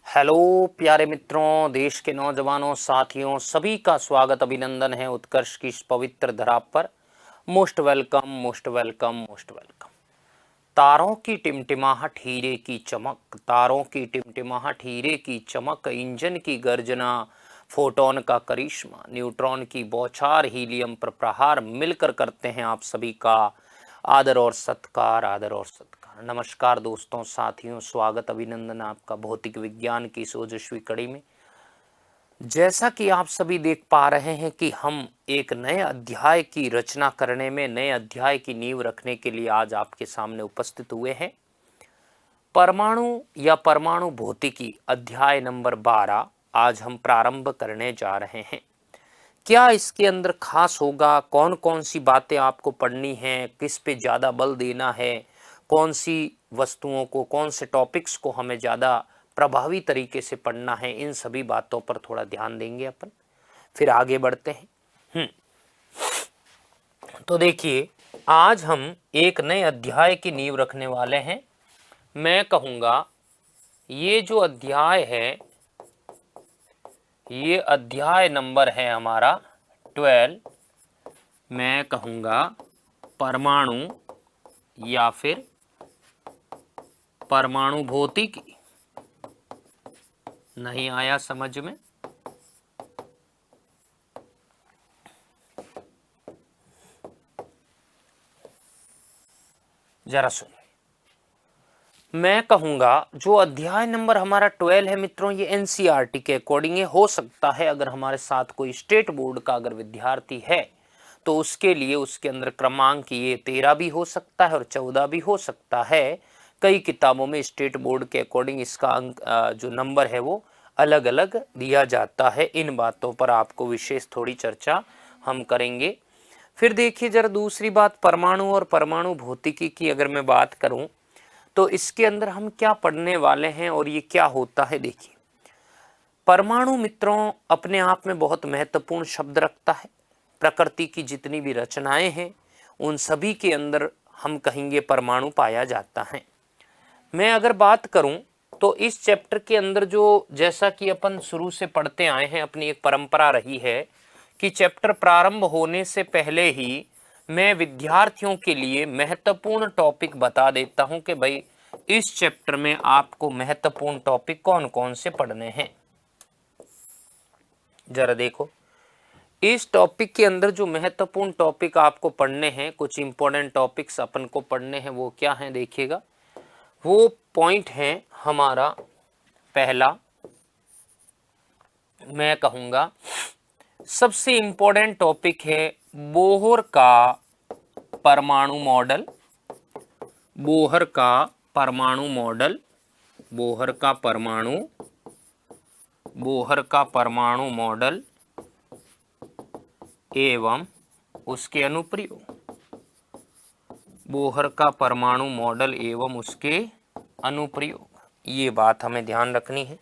Hello प्यारे मित्रों, देश के नौजवानों, साथियों, सभी का स्वागत अभिनंदन है उत्कर्ष की इस पवित्र धरा पर। Most welcome, most welcome, most welcome. तारों की टिमटिमाहट, हीरे की चमक, तारों की टिमटिमाहट, हीरे की चमक, इंजन की गर्जना, फोटोन का करिश्मा, न्यूट्रॉन की बौछार, हीलियम पर प्रहार, मिलकर करते हैं आप सभी का आदर और सत्कार, आदर और सत्कार। नमस्कार दोस्तों, साथियों, स्वागत अभिनंदन आपका भौतिक विज्ञान की इस ओजस्वी कड़ी में। जैसा कि आप सभी देख पा रहे हैं कि हम एक नए अध्याय की रचना करने में, नए अध्याय की नींव रखने के लिए आज आपके सामने उपस्थित हुए हैं। परमाणु या परमाणु भौतिकी अध्याय नंबर 12 आज हम प्रारंभ करने जा रहे हैं। क्या इसके अंदर खास होगा, कौन कौन सी बातें आपको पढ़नी हैं, किस पे ज़्यादा बल देना है, कौन सी वस्तुओं को, कौन से टॉपिक्स को हमें ज़्यादा प्रभावी तरीके से पढ़ना है, इन सभी बातों पर थोड़ा ध्यान देंगे अपन, फिर आगे बढ़ते हैं। तो देखिए, आज हम एक नए अध्याय की नींव रखने वाले हैं। मैं कहूँगा ये जो अध्याय है, ये अध्याय नंबर है हमारा 12। मैं कहूँगा परमाणु या फिर परमाणु भौतिकी। नहीं आया समझ में? जरा सुनिए। मैं कहूँगा जो अध्याय नंबर हमारा 12 है मित्रों, ये एनसीईआरटी के अकॉर्डिंग है। हो सकता है अगर हमारे साथ कोई स्टेट बोर्ड का अगर विद्यार्थी है तो उसके लिए उसके अंदर क्रमांक ये 13 भी हो सकता है और 14 भी हो सकता है। कई किताबों में स्टेट बोर्ड के अकॉर्डिंग इसका अंक जो नंबर है वो अलग अलग दिया जाता है। इन बातों पर आपको विशेष थोड़ी चर्चा हम करेंगे। फिर देखिए जरा दूसरी बात, परमाणु और परमाणु भौतिकी की अगर मैं बात करूं तो इसके अंदर हम क्या पढ़ने वाले हैं और ये क्या होता है। देखिए, परमाणु मित्रों अपने आप में बहुत महत्वपूर्ण शब्द रखता है। प्रकृति की जितनी भी रचनाएं हैं उन सभी के अंदर हम कहेंगे परमाणु पाया जाता है। मैं अगर बात करूं तो इस चैप्टर के अंदर जो, जैसा कि अपन शुरू से पढ़ते आए हैं, अपनी एक परंपरा रही है कि चैप्टर प्रारंभ होने से पहले ही मैं विद्यार्थियों के लिए महत्वपूर्ण टॉपिक बता देता हूं कि भाई इस चैप्टर में आपको महत्वपूर्ण टॉपिक कौन कौन से पढ़ने हैं। जरा देखो, इस टॉपिक के अंदर जो महत्वपूर्ण टॉपिक आपको पढ़ने हैं, कुछ इंपॉर्टेंट टॉपिक्स अपन को पढ़ने हैं, वो क्या हैं देखिएगा। वो पॉइंट है हमारा पहला, मैं कहूँगा सबसे इंपॉर्टेंट टॉपिक है बोहर का परमाणु मॉडल। बोहर का परमाणु मॉडल, बोहर का परमाणु, बोहर का परमाणु मॉडल एवं उसके अनुप्रयोग। बोहर का परमाणु मॉडल एवं उसके अनुप्रयोग, ये बात हमें ध्यान रखनी है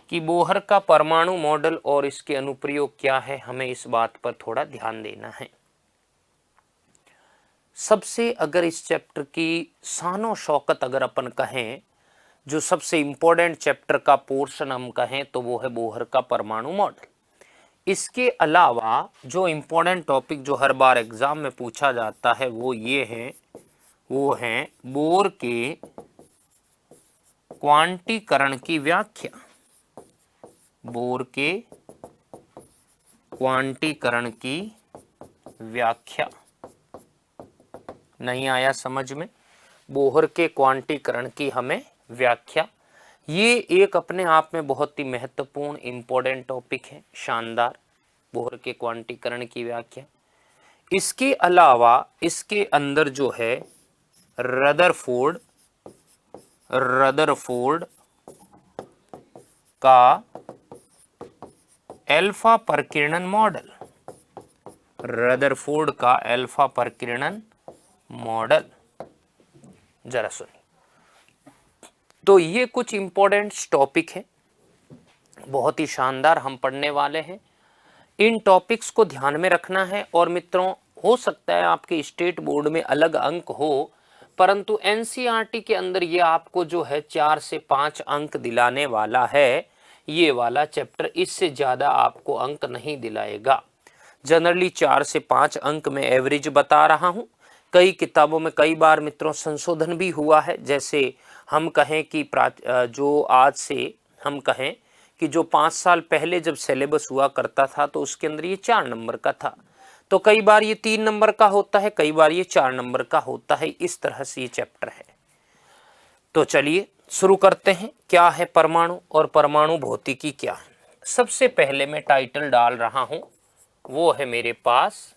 कि बोहर का परमाणु मॉडल और इसके अनुप्रयोग क्या है, हमें इस बात पर थोड़ा ध्यान देना है। सबसे अगर इस चैप्टर की शानो शौकत अगर अपन कहें, जो सबसे इंपॉर्टेंट चैप्टर का पोर्शन हम कहें तो वो है बोहर का परमाणु मॉडल। इसके अलावा जो इंपॉर्टेंट टॉपिक जो हर बार एग्जाम में पूछा जाता है वो ये है, वो है बोर के क्वांटीकरण की व्याख्या। बोर के क्वांटीकरण की व्याख्या। नहीं आया समझ में? बोहर के क्वांटीकरण की हमें व्याख्या। ये एक अपने आप में बहुत ही महत्वपूर्ण इंपॉर्टेंट टॉपिक है, शानदार, बोहर के क्वांटीकरण की व्याख्या। इसके अलावा इसके अंदर जो है रदरफोर्ड, रदरफोर्ड का अल्फा प्रकीर्णन मॉडल, रदरफोर्ड का अल्फा प्रकीर्णन मॉडल। जरा सुनिए, तो ये कुछ इंपॉर्टेंट टॉपिक है, बहुत ही शानदार हम पढ़ने वाले हैं। इन टॉपिक्स को ध्यान में रखना है। और मित्रों, हो सकता है आपके स्टेट बोर्ड में अलग अंक हो, परंतु एनसीईआरटी के अंदर ये आपको जो है 4 से 5 अंक दिलाने वाला है। ये वाला चैप्टर इससे ज़्यादा आपको अंक नहीं दिलाएगा। जनरली 4 से 5 अंक में एवरेज बता रहा हूँ। कई किताबों में कई बार मित्रों संशोधन भी हुआ है। जैसे हम कहें कि जो आज से हम कहें कि जो 5 साल पहले जब सिलेबस हुआ करता था तो उसके अंदर ये 4 नंबर का था, तो कई बार ये 3 नंबर का होता है, कई बार ये 4 नंबर का होता है। इस तरह से ये चैप्टर है। तो चलिए शुरू करते हैं। क्या है परमाणु और परमाणु भौतिकी क्या है। सबसे पहले मैं टाइटल डाल रहा हूं, वो है मेरे पास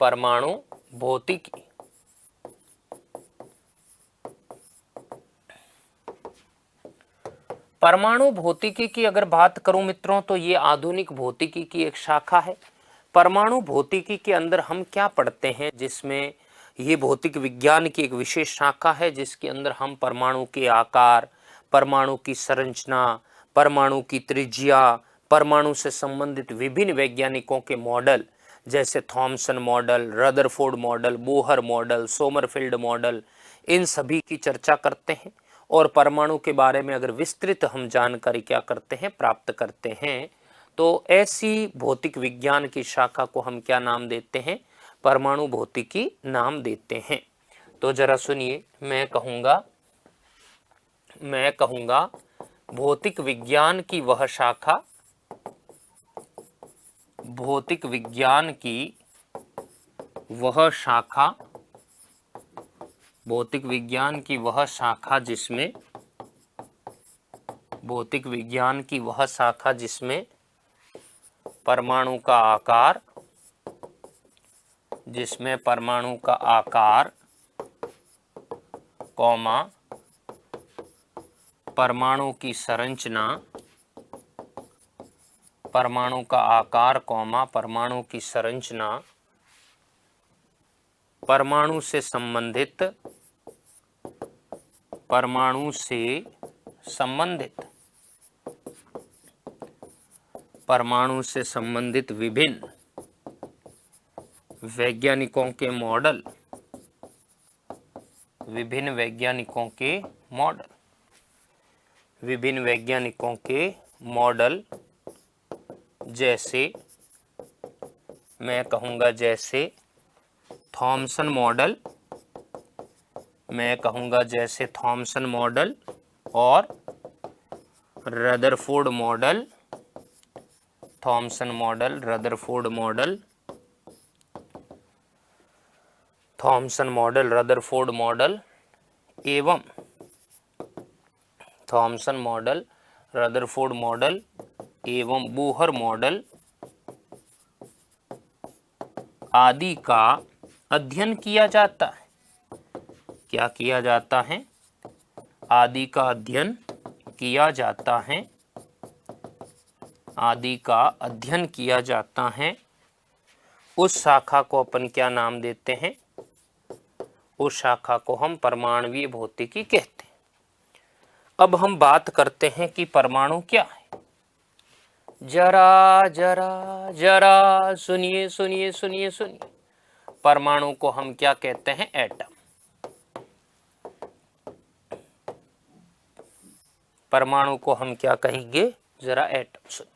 परमाणु भौतिकी। परमाणु भौतिकी की अगर बात करूं मित्रों तो ये आधुनिक भौतिकी की एक शाखा है। परमाणु भौतिकी के अंदर हम क्या पढ़ते हैं, जिसमें ये भौतिक विज्ञान की एक विशेष शाखा है जिसके अंदर हम परमाणु के आकार, परमाणु की संरचना, परमाणु की त्रिज्या, परमाणु से संबंधित विभिन्न वैज्ञानिकों के मॉडल जैसे Thomson model, Rutherford model, Bohr model, Sommerfeld model, इन सभी की चर्चा करते हैं। और परमाणु के बारे में अगर विस्तृत हम जानकारी क्या करते हैं, प्राप्त करते हैं, तो ऐसी भौतिक विज्ञान की शाखा को हम क्या नाम देते हैं, परमाणु भौतिकी नाम देते हैं। तो जरा सुनिए, मैं कहूंगा भौतिक विज्ञान की वह शाखा, भौतिक विज्ञान की वह शाखा, भौतिक विज्ञान की वह शाखा जिसमें, भौतिक विज्ञान की वह शाखा जिसमें परमाणु का आकार, जिसमें परमाणु का आकार कौमा परमाणु की संरचना, परमाणु का आकार कौमा परमाणु की संरचना, परमाणु से संबंधित, परमाणु से संबंधित, परमाणु से संबंधित विभिन्न वैज्ञानिकों के मॉडल, विभिन्न वैज्ञानिकों के मॉडल, विभिन्न वैज्ञानिकों के मॉडल, जैसे मैं कहूँगा जैसे थॉमसन मॉडल, मैं कहूँगा जैसे थॉमसन मॉडल और Rutherford model, Thompson model, Rutherford model, Thompson model, Rutherford model एवं थॉमसन मॉडल, रदरफोर्ड मॉडल एवं बोहर मॉडल आदि का अध्ययन किया जाता है। क्या किया जाता है? आदि का अध्ययन किया जाता है, आदि का अध्ययन किया जाता है। उस शाखा को अपन क्या नाम देते हैं? उस शाखा को हम परमाणुवीय भौतिकी कहते हैं। अब हम बात करते हैं कि परमाणु क्या है। जरा जरा जरा सुनिए सुनिए सुनिए सुनिए, परमाणु को हम क्या कहते हैं? एटम। परमाणु को हम क्या कहेंगे? जरा एटम सुनिए।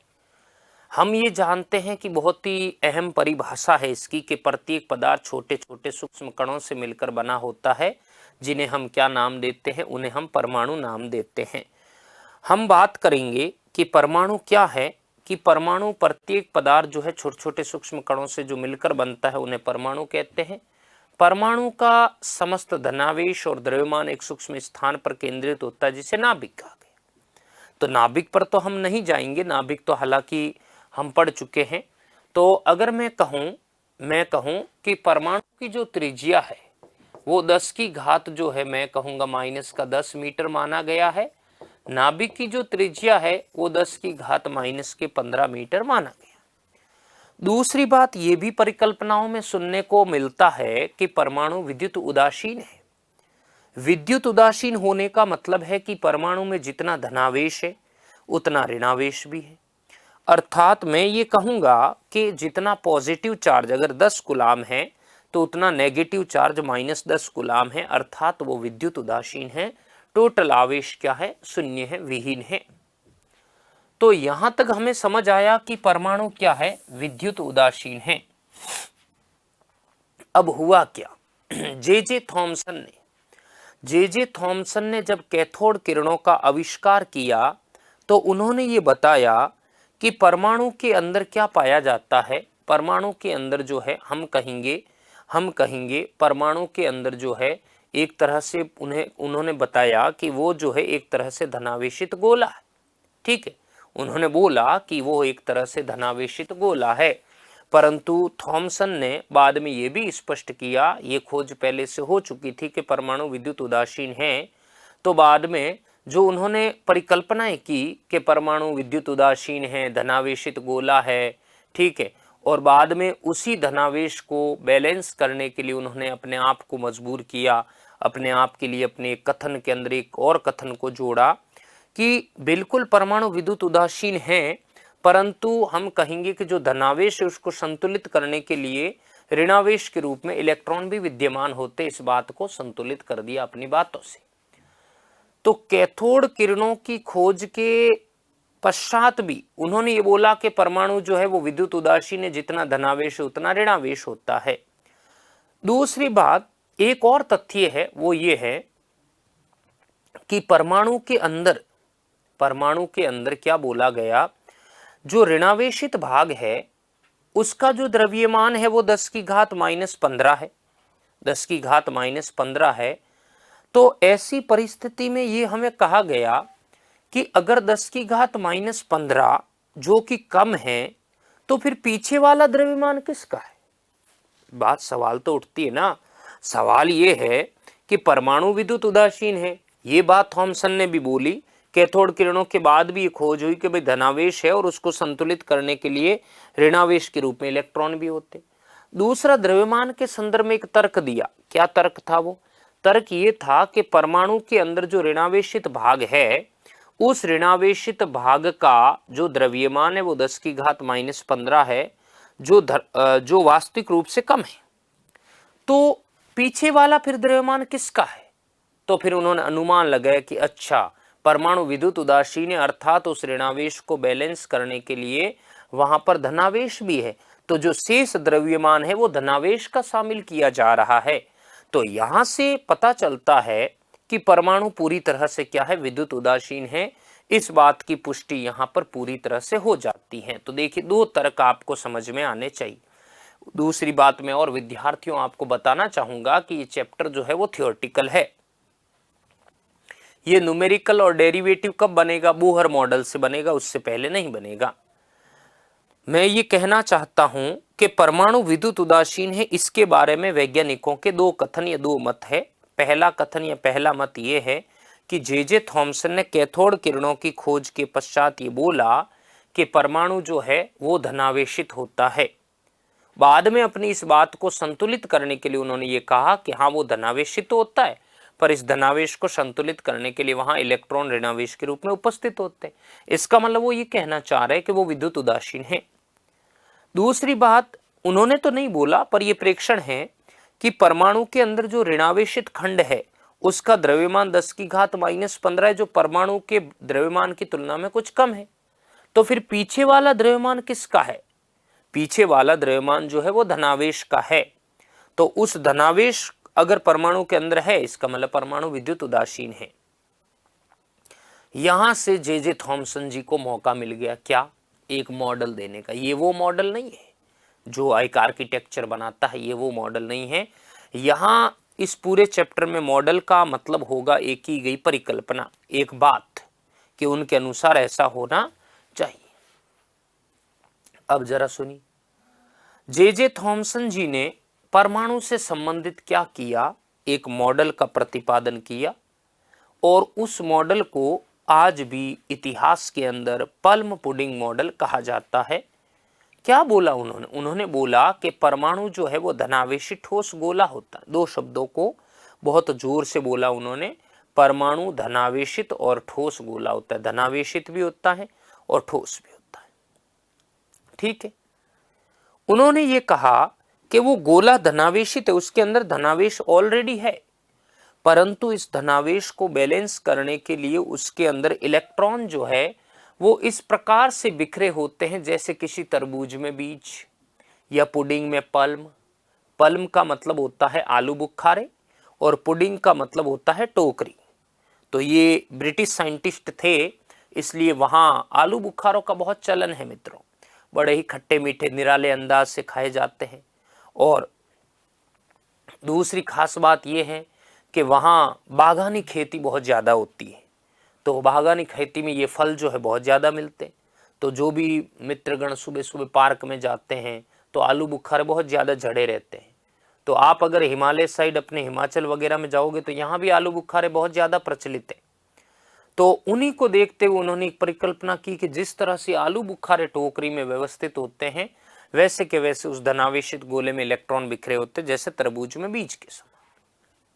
हम ये जानते हैं कि बहुत ही अहम परिभाषा है इसकी कि प्रत्येक पदार्थ छोटे छोटे सूक्ष्म कणों से मिलकर बना होता है, जिन्हें हम क्या नाम देते हैं? उन्हें हम परमाणु नाम देते हैं। हम बात करेंगे कि परमाणु क्या है, कि परमाणु प्रत्येक पदार्थ जो है छोटे छोटे सूक्ष्म कणों से जो मिलकर बनता है उन्हें परमाणु कहते हैं। परमाणु का समस्त धनावेश और द्रव्यमान एक सूक्ष्म स्थान पर केंद्रित होता है जिसे नाभिक कहा गया। तो नाभिक पर तो हम नहीं जाएंगे, नाभिक तो हालांकि हम पढ़ चुके हैं। तो अगर मैं कहूं कि परमाणु की जो त्रिज्या है वो 10 की घात जो है मैं कहूंगा -10 मीटर माना गया है। नाभिक की जो त्रिज्या है वो 10 की घात -15 मीटर माना गया। दूसरी बात ये भी परिकल्पनाओं में सुनने को मिलता है कि परमाणु विद्युत उदासीन है। विद्युत उदासीन होने का मतलब है कि परमाणु में जितना धनावेश है उतना ऋणावेश भी है। अर्थात मैं ये कहूंगा कि जितना पॉजिटिव चार्ज अगर 10 कूलाम है तो उतना नेगेटिव चार्ज -10 कूलाम है, अर्थात वो विद्युत उदासीन है। टोटल आवेश क्या है, शून्य है, विहीन है। तो यहां तक हमें समझ आया कि परमाणु क्या है, विद्युत उदासीन है। अब हुआ क्या, जे थॉमसन ने जब कैथोड किरणों का आविष्कार किया तो उन्होंने ये बताया कि परमाणु के अंदर क्या पाया जाता है। परमाणु के अंदर जो है हम कहेंगे परमाणु के अंदर जो है एक तरह से उन्होंने बताया कि वो जो है एक तरह से धनावेशित गोला है। ठीक है, उन्होंने बोला कि वो एक तरह से धनावेशित गोला है। परंतु थॉमसन ने बाद में ये भी स्पष्ट किया, ये खोज पहले से हो चुकी थी कि परमाणु विद्युत उदासीन है। तो बाद में जो उन्होंने परिकल्पनाएं की कि परमाणु विद्युत उदासीन है, धनावेशित गोला है, ठीक है, और बाद में उसी धनावेश को बैलेंस करने के लिए उन्होंने अपने आप को मजबूर किया, अपने आप के लिए अपने कथन के अंदर एक और कथन को जोड़ा कि बिल्कुल परमाणु विद्युत उदासीन है, परंतु हम कहेंगे कि जो धनावेश है उसको संतुलित करने के लिए ऋणावेश के रूप में इलेक्ट्रॉन भी विद्यमान होते, इस बात को संतुलित कर दिया अपनी बातों से। तो कैथोड किरणों की खोज के पश्चात भी उन्होंने ये बोला कि परमाणु जो है वो विद्युत उदासीन है, जितना धनावेश है उतना ऋणावेश होता है। दूसरी बात, एक और तथ्य है, वो ये है कि परमाणु के अंदर क्या बोला गया, जो ऋणावेशित भाग है उसका जो द्रव्यमान है वो 10⁻⁻15 है, 10⁻⁻15 है। तो ऐसी परिस्थिति में ये हमें कहा गया कि अगर 10⁻⁻15 जो कि कम है तो फिर पीछे वाला द्रव्यमान किसका है। सवाल तो उठती है ना। सवाल ये है कि परमाणु विद्युत उदासीन है, ये बात थॉमसन ने भी बोली। कैथोड किरणों के बाद भी ये खोज हुई कि भाई धनावेश है और उसको संतुलित करने के लिए ऋणावेश के रूप में इलेक्ट्रॉन भी होते। दूसरा, द्रव्यमान के संदर्भ में एक तर्क दिया। क्या तर्क था वो? तर्क ये था कि परमाणु के अंदर जो ऋणावेशित भाग है उस ऋणावेशित भाग का जो द्रव्यमान है वो 10⁻⁻15 है, जो वास्तविक रूप से कम है। तो पीछे वाला फिर द्रव्यमान किसका है? तो फिर उन्होंने अनुमान लगाया कि अच्छा, परमाणु विद्युत उदासीन है, अर्थात उस ऋणावेश को बैलेंस करने के लिए वहां पर धनावेश भी है, तो जो शेष द्रव्यमान है वो धनावेश का शामिल किया जा रहा है। तो यहां से पता चलता है कि परमाणु पूरी तरह से क्या है, विद्युत उदासीन है। इस बात की पुष्टि यहां पर पूरी तरह से हो जाती है। तो देखिए, दो तर्क आपको समझ में आने चाहिए। दूसरी बात मैं और विद्यार्थियों आपको बताना चाहूंगा कि ये चैप्टर जो है वो थियोरेटिकल है। ये न्यूमेरिकल और डेरिवेटिव कब बनेगा? बोहर मॉडल से बनेगा, उससे पहले नहीं बनेगा। मैं ये कहना चाहता हूं कि परमाणु विद्युत उदासीन है, इसके बारे में वैज्ञानिकों के दो कथन या दो मत है। पहला कथन या पहला मत ये है कि जे थॉमसन ने कैथोड किरणों की खोज के पश्चात ये बोला कि परमाणु जो है वो धनावेशित होता है। बाद में अपनी इस बात को संतुलित करने के लिए उन्होंने ये कहा कि हाँ, वो धनावेशित तो होता है, पर इस धनावेश को संतुलित करने के लिए वहां इलेक्ट्रॉन ऋणावेश के रूप में उपस्थित होते हैं। इसका मतलब वो ये कहना चाह रहे हैं कि वो विद्युत उदासीन है। दूसरी बात, उन्होंने तो नहीं बोला, पर यह प्रेक्षण है कि परमाणु के अंदर जो ऋणावेशित खंड है उसका द्रव्यमान 10⁻⁻15 है, जो परमाणु के द्रव्यमान की तुलना में कुछ कम है। तो फिर पीछे वाला द्रव्यमान किसका है? पीछे वाला द्रव्यमान जो है वो धनावेश का है। तो उस धनावेश अगर परमाणु के अंदर है, इसका मतलब परमाणु विद्युत उदासीन है। यहां से जे थॉमसन जी को मौका मिल गया क्या? एक मॉडल देने का। ये वो मॉडल नहीं है जो एक आर्किटेक्चर बनाता है, ये वो मॉडल नहीं है। यहां इस पूरे चैप्टर में मॉडल का मतलब होगा एक की गई परिकल्पना, एक बात कि उनके अनुसार ऐसा होना चाहिए। अब जरा सुनिए, जे थॉमसन जी ने परमाणु से संबंधित क्या किया, एक मॉडल का प्रतिपादन किया, और उस मॉडल को आज भी इतिहास के अंदर पल्म पुडिंग मॉडल कहा जाता है। क्या बोला उन्होंने? उन्होंने बोला कि परमाणु जो है वो धनावेशित ठोस गोला होता है। दो शब्दों को बहुत जोर से बोला उन्होंने, परमाणु धनावेशित और ठोस गोला होता है। धनावेशित भी होता है और ठोस भी होता है। ठीक है। उन्होंने ये कहा कि वो गोला धनावेशित है, उसके अंदर धनावेश ऑलरेडी है, परंतु इस धनावेश को बैलेंस करने के लिए उसके अंदर इलेक्ट्रॉन जो है वो इस प्रकार से बिखरे होते हैं जैसे किसी तरबूज में बीज या पुडिंग में पल्म। पल्म का मतलब होता है आलू बुखारे और पुडिंग का मतलब होता है टोकरी। तो ये ब्रिटिश साइंटिस्ट थे, इसलिए वहां आलू बुखारों का बहुत चलन है मित्रों। बड़े ही खट्टे मीठे निराले अंदाज से खाए जाते हैं। और दूसरी खास बात यह है कि वहाँ बागानी खेती बहुत ज़्यादा होती है, तो बागानी खेती में ये फल जो है बहुत ज़्यादा मिलते हैं। तो जो भी मित्रगण सुबह सुबह पार्क में जाते हैं तो आलू बुखारे बहुत ज़्यादा झड़े रहते हैं। तो आप अगर हिमालय साइड अपने हिमाचल वगैरह में जाओगे तो यहाँ भी आलू बुखारे बहुत ज़्यादा प्रचलित है। तो उन्हीं को देखते हुए उन्होंने एक परिकल्पना की कि जिस तरह से आलू बुखारे टोकरी में व्यवस्थित होते हैं वैसे के वैसे उस धनावेशित गोले में इलेक्ट्रॉन बिखरे होते जैसे तरबूज में बीज के समान।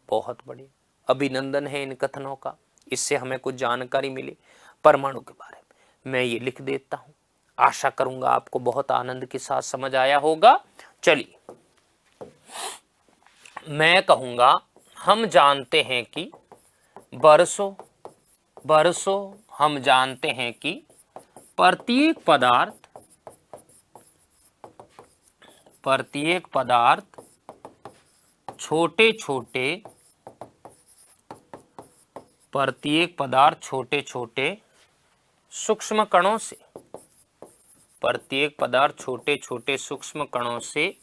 बहुत बढ़िया, अभिनंदन है इन कथनों का, इससे हमें कुछ जानकारी मिली परमाणु के बारे में। मैं ये लिख देता हूं, आशा करूंगा आपको बहुत आनंद के साथ समझ आया होगा। चलिए मैं कहूंगा हम जानते हैं कि बरसों हम जानते हैं कि प्रत्येक पदार्थ छोटे छोटे सूक्ष्म कणों से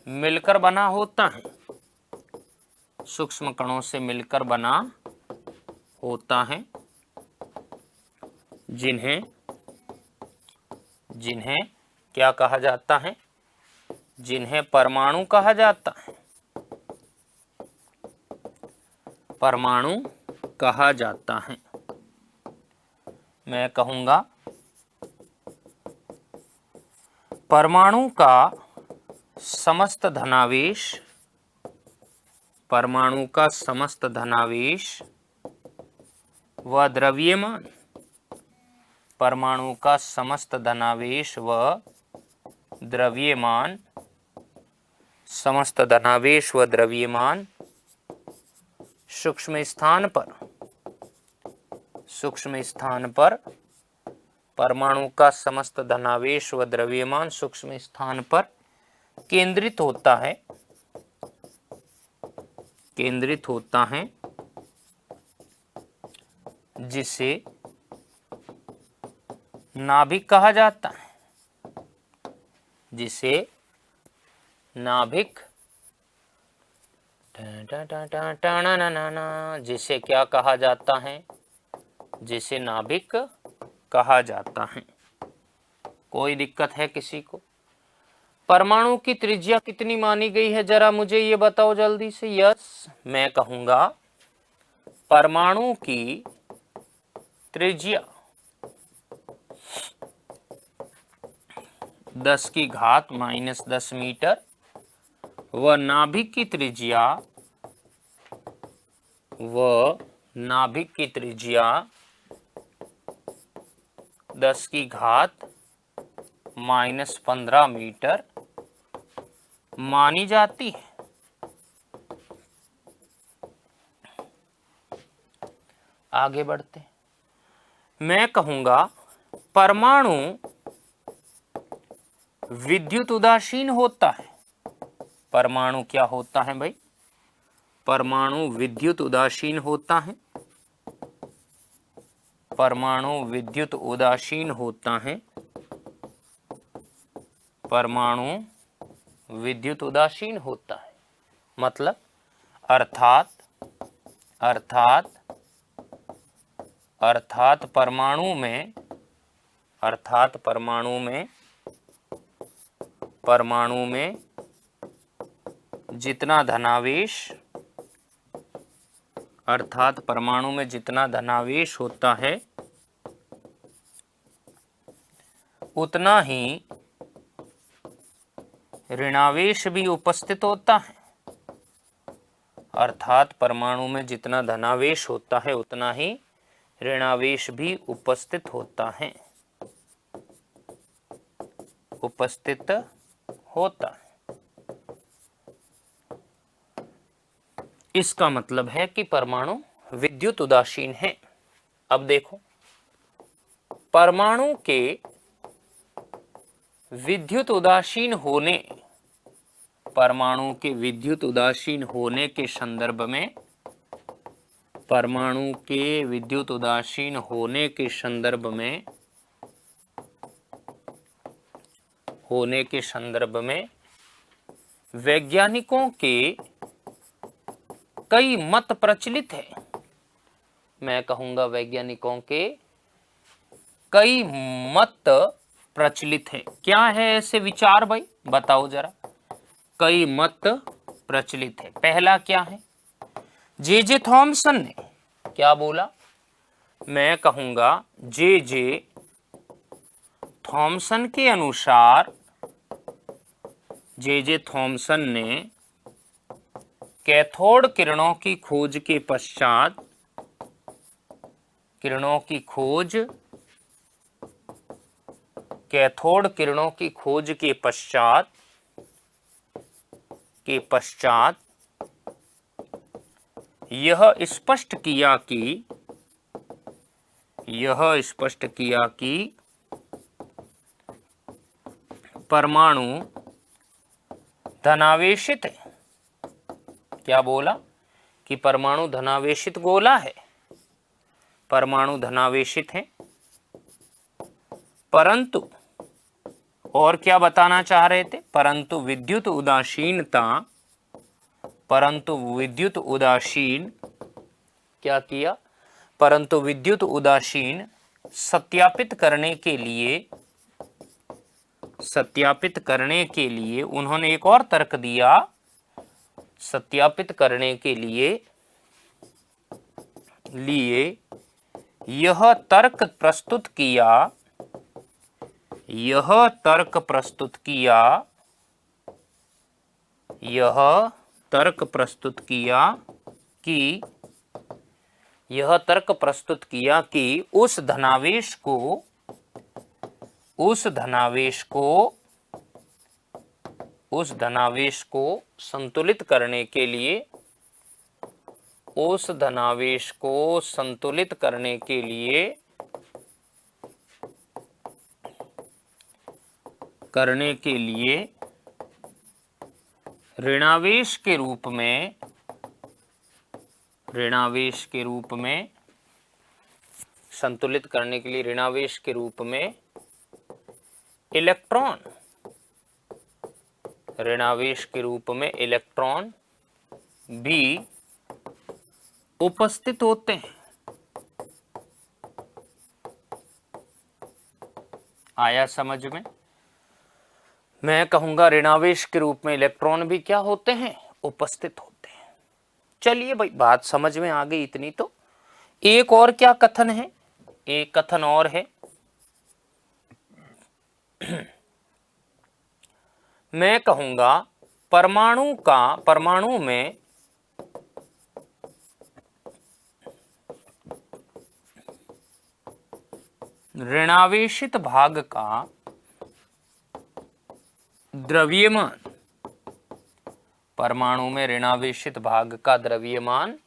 मिलकर बना होता है। सूक्ष्म कणों से मिलकर बना होता है, जिन्हें क्या कहा जाता है? जिन्हें परमाणु कहा जाता है। परमाणु कहा जाता है। मैं कहूंगा परमाणु का समस्त धनावेश व द्रव्यमान, परमाणु का समस्त धनावेश व द्रव्यमान सूक्ष्म स्थान पर परमाणु का समस्त धनावेश व द्रव्यमान सूक्ष्म स्थान पर केंद्रित होता है, जिसे नाभिक कहा जाता है। जिसे क्या कहा जाता है? जिसे नाभिक कहा जाता है। कोई दिक्कत है किसी को? परमाणु की त्रिज्या कितनी मानी गई है जरा मुझे ये बताओ जल्दी से। यस, मैं कहूंगा परमाणु की त्रिज्या 10⁻⁻10 मीटर व नाभिक की त्रिज्या 10⁻⁻15 मीटर मानी जाती है। आगे बढ़ते हैं। मैं कहूंगा परमाणु विद्युत उदासीन होता है। परमाणु क्या होता है भाई? परमाणु विद्युत उदासीन होता है। परमाणु विद्युत उदासीन होता है। परमाणु विद्युत उदासीन होता है मतलब अर्थात परमाणु में जितना धनावेश होता है उतना ही ऋणावेश भी उपस्थित होता है। अर्थात परमाणु में जितना धनावेश होता है उतना ही ऋणावेश भी उपस्थित होता है। इसका मतलब है कि परमाणु विद्युत उदासीन है। अब देखो, परमाणु के विद्युत उदासीन होने, परमाणु के विद्युत उदासीन होने के संदर्भ में, परमाणु के विद्युत उदासीन होने के संदर्भ में, वैज्ञानिकों के कई मत प्रचलित हैं। मैं कहूंगा वैज्ञानिकों के कई मत प्रचलित हैं। क्या है ऐसे विचार भाई, बताओ जरा। कई मत प्रचलित है। पहला क्या है, जे थॉमसन ने क्या बोला, मैं कहूंगा जे थॉमसन के अनुसार, जे थॉमसन ने कैथोड किरणों की खोज के पश्चात, कैथोड किरणों की खोज के पश्चात यह स्पष्ट किया कि परमाणु धनावेशित है। क्या बोला कि परमाणु धनावेशित गोला है, परमाणु धनावेशित है। परंतु और क्या बताना चाह रहे थे, परंतु विद्युत उदासीन क्या किया, परंतु विद्युत उदासीन सत्यापित करने के लिए उन्होंने एक और तर्क दिया। सत्यापित करने के लिए यह तर्क प्रस्तुत किया कि उस धनावेश को संतुलित करने के लिए ऋणावेश के रूप में संतुलित करने के लिए ऋणावेश के रूप में इलेक्ट्रॉन भी उपस्थित होते हैं। आया समझ में? मैं कहूंगा ऋणावेश के रूप में इलेक्ट्रॉन भी क्या होते हैं, उपस्थित होते हैं। चलिए भाई, बात समझ में आ गई इतनी तो। एक और क्या कथन है, एक कथन और है। मैं कहूंगा परमाणु में ऋणावेशित भाग का द्रव्यमान, परमाणु में ऋणावेशित भाग का द्रव्यमान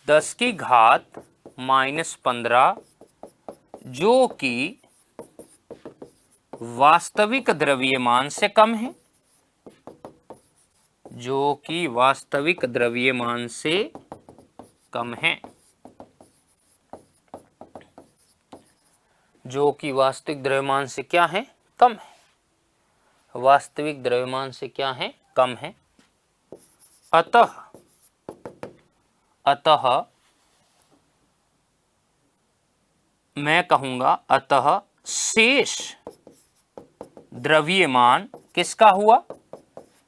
10⁻⁻15, जो कि वास्तविक द्रव्यमान से कम है, जो कि वास्तविक द्रव्यमान से कम है, जो कि वास्तविक द्रव्यमान से क्या है, कम है, वास्तविक द्रव्यमान से क्या है, कम है। अतः मैं कहूंगा, अतः शेष द्रव्यमान किसका हुआ,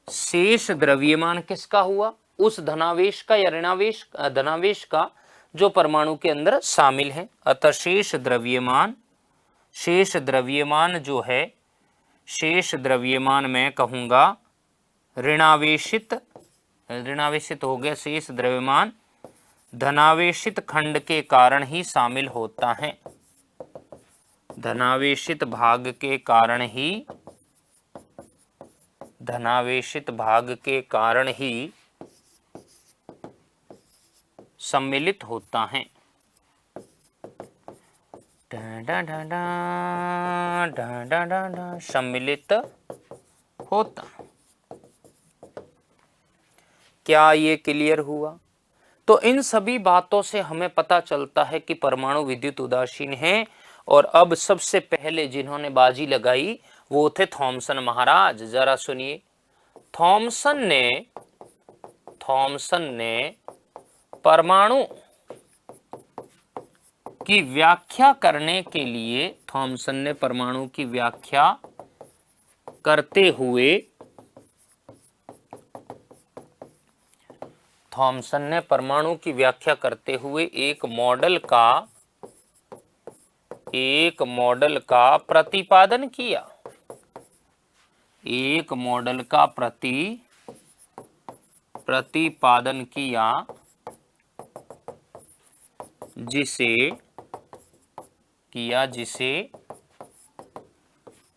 शेष द्रव्यमान किसका हुआ, उस धनावेश का या धनावेश का जो परमाणु के अंदर शामिल है। अतः शेष द्रव्यमान जो है, शेष द्रव्यमान मैं कहूंगा ऋणावेशित हो गया। शेष द्रव्यमान धनावेशित खंड के कारण ही शामिल होता है, धनावेशित भाग के कारण ही धनावेशित भाग के कारण ही सम्मिलित होता है। सम्मिलित होता। क्या ये क्लियर हुआ? तो इन सभी बातों से हमें पता चलता है कि परमाणु विद्युत उदासीन है। और अब सबसे पहले जिन्होंने बाजी लगाई वो थे थॉमसन महाराज। जरा सुनिए, थॉमसन ने परमाणु की व्याख्या करने के लिए, थॉमसन ने परमाणु की व्याख्या करते हुए, थॉमसन ने परमाणु की व्याख्या करते हुए एक मॉडल का प्रतिपादन किया। एक मॉडल का प्रतिपादन किया जिसे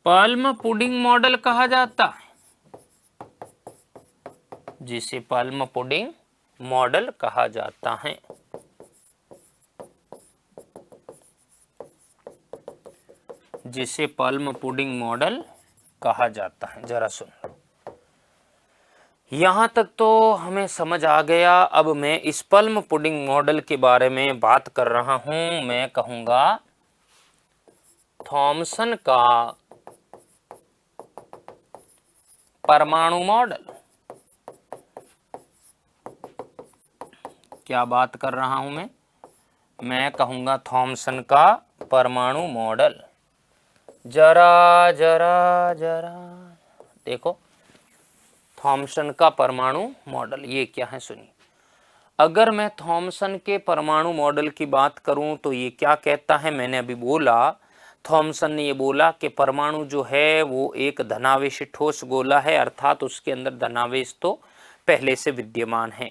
पल्म पुडिंग मॉडल कहा जाता है। जिसे पल्म पुडिंग मॉडल कहा जाता है। जिसे पल्म पुडिंग मॉडल कहा जाता है। जरा सुन लो, यहां तक तो हमें समझ आ गया। अब मैं इस पल्म पुडिंग मॉडल के बारे में बात कर रहा हूं। मैं कहूंगा थॉमसन का परमाणु मॉडल। क्या बात कर रहा हूं मैं कहूंगा थॉमसन का परमाणु मॉडल। जरा देखो, थॉमसन का परमाणु मॉडल ये क्या है सुनिए। अगर मैं थॉमसन के परमाणु मॉडल की बात करूं तो ये क्या कहता है, मैंने अभी बोला, थॉमसन ने ये बोला कि परमाणु जो है वो एक धनावेशी ठोस गोला है, अर्थात उसके अंदर धनावेश तो पहले से विद्यमान है।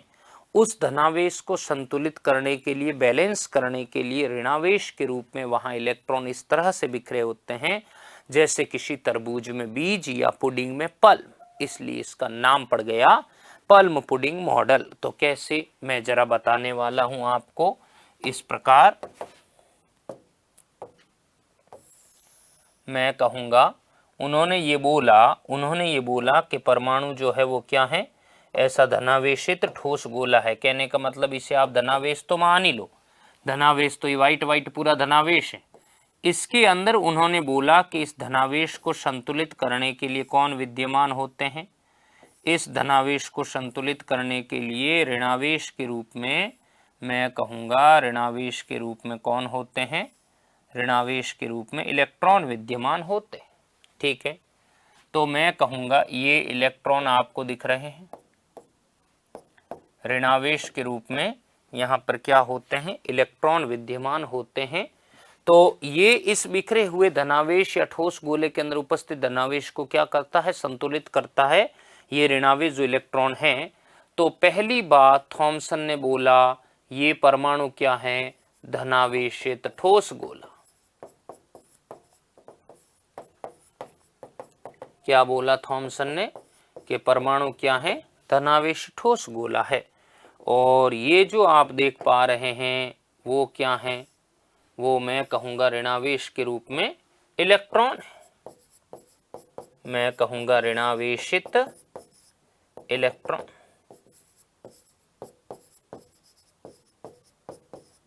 उस धनावेश को संतुलित करने के लिए, बैलेंस करने के लिए ऋणावेश के रूप में वहां इलेक्ट्रॉन इस तरह से बिखरे होते हैं जैसे किसी तरबूज में बीज या पुडिंग में पल्म। इसलिए इसका नाम पड़ गया पल्म पुडिंग मॉडल। तो कैसे, मैं जरा बताने वाला हूं आपको। इस प्रकार मैं कहूंगा उन्होंने ये बोला कि परमाणु जो है वो क्या है, ऐसा धनावेशित ठोस गोला है। कहने का मतलब इसे आप धनावेश तो मान ही लो, धनावेश तो ये वाइट पूरा धनावेश है। इसके अंदर उन्होंने बोला कि इस धनावेश को संतुलित करने के लिए कौन विद्यमान होते हैं। इस धनावेश को संतुलित करने के लिए ऋणावेश के रूप में, मैं कहूँगा ऋणावेश के रूप में कौन होते हैं, ऋणावेश के रूप में इलेक्ट्रॉन विद्यमान होते हैं। ठीक है, तो मैं कहूँगा ये इलेक्ट्रॉन आपको दिख रहे हैं ऋणावेश के रूप में। यहाँ पर क्या होते हैं, इलेक्ट्रॉन विद्यमान होते हैं। तो ये इस बिखरे हुए धनावेश या ठोस गोले के अंदर उपस्थित धनावेश को क्या करता है, संतुलित करता है, ये ऋणावेश जो इलेक्ट्रॉन है। तो पहली बात थॉमसन ने बोला ये परमाणु क्या है, धनावेशित ठोस गोला। क्या बोला थॉमसन ने कि परमाणु क्या है, धनावेश ठोस गोला है। और ये जो आप देख पा रहे हैं वो क्या है, वो मैं कहूँगा ऋणावेश के रूप में इलेक्ट्रॉन है। मैं कहूँगा ऋणावेशित इलेक्ट्रॉन,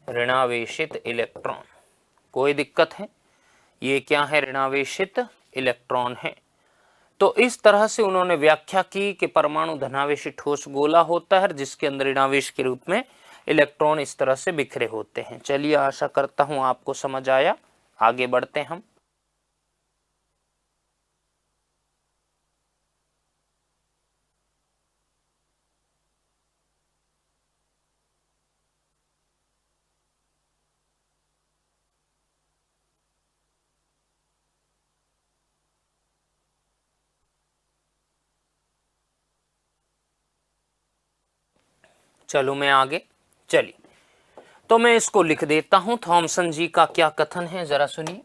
ऋणावेशित इलेक्ट्रॉन। कोई दिक्कत है, ये क्या है, ऋणावेशित इलेक्ट्रॉन है। तो इस तरह से उन्होंने व्याख्या की कि परमाणु धनावेशी ठोस गोला होता है जिसके अंदर ऋणावेश के रूप में इलेक्ट्रॉन इस तरह से बिखरे होते हैं। चलिए, आशा करता हूं आपको समझ आया। आगे बढ़ते हैं हम। चलो मैं आगे चलिए, तो मैं इसको लिख देता हूं। थॉमसन जी का क्या कथन है, जरा सुनिए।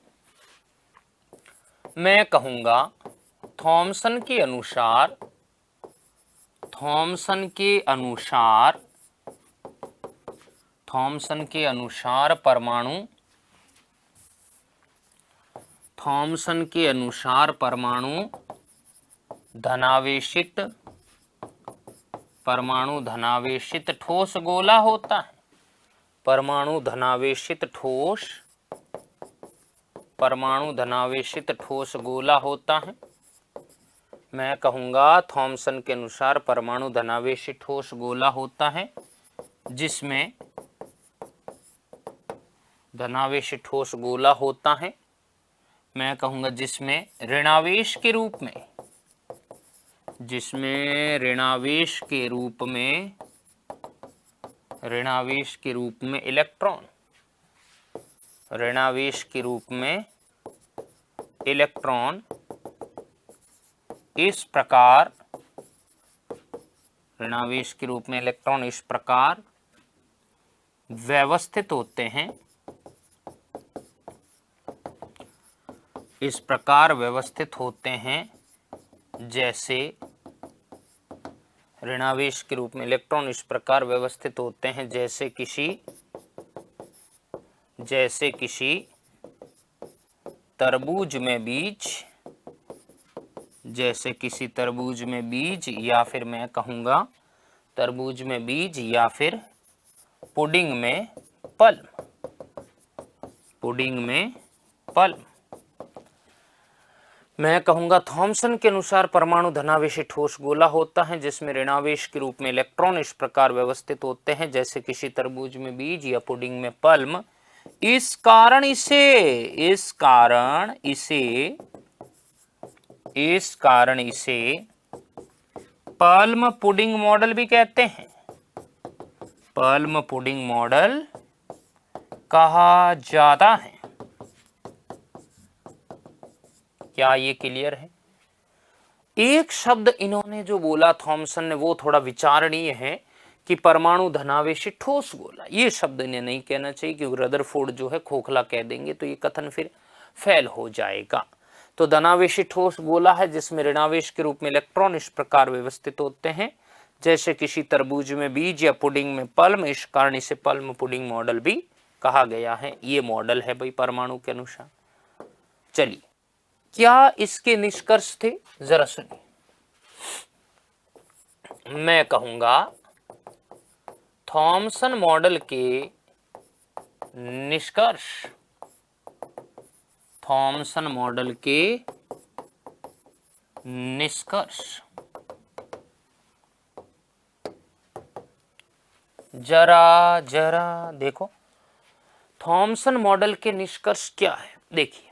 मैं कहूंगा थॉमसन के अनुसार थॉमसन के अनुसार परमाणु धनावेशित ठोस गोला होता है। परमाणु धनावेशित ठोस गोला होता है। मैं कहूँगा थॉमसन के अनुसार परमाणु धनावेशित ठोस गोला होता है, जिसमें धनावेशित ठोस गोला होता है। मैं कहूँगा जिसमें ऋणावेश के रूप में इलेक्ट्रॉन इस प्रकार व्यवस्थित होते हैं, जैसे ऋणावेश के रूप में इलेक्ट्रॉन इस प्रकार व्यवस्थित होते हैं जैसे किसी तरबूज में बीज, या फिर मैं कहूँगा तरबूज में बीज या फिर पुडिंग में पल्म। मैं कहूँगा थॉमसन के अनुसार परमाणु धनावेशी ठोस गोला होता है, जिसमें ऋणावेश के रूप में इलेक्ट्रॉन इस प्रकार व्यवस्थित होते हैं जैसे किसी तरबूज में बीज या पुडिंग में पल्म। इस कारण इसे पल्म पुडिंग मॉडल भी कहते हैं। पल्म पुडिंग मॉडल कहा जाता है। क्या ये क्लियर है? एक शब्द इन्होंने जो बोला थॉमसन ने वो थोड़ा विचारणीय है कि परमाणु धनावेशी ठोस गोला, ये शब्द इन्हें नहीं कहना चाहिए क्योंकि रदरफोर्ड जो है खोखला कह देंगे तो ये कथन फिर फेल हो जाएगा। तो धनावेशी ठोस गोला है जिसमें ऋणावेश के रूप में इलेक्ट्रॉन इस प्रकार व्यवस्थित होते हैं जैसे किसी तरबूज में बीज या पुडिंग में पल्म। इस कारण इसे पल्म पुडिंग मॉडल भी कहा गया है। ये मॉडल है भाई परमाणु के अनुसार। चलिए, क्या इसके निष्कर्ष थे? जरा सुनिए। मैं कहूंगा थॉमसन मॉडल के निष्कर्ष जरा देखो थॉमसन मॉडल के निष्कर्ष क्या है। देखिए,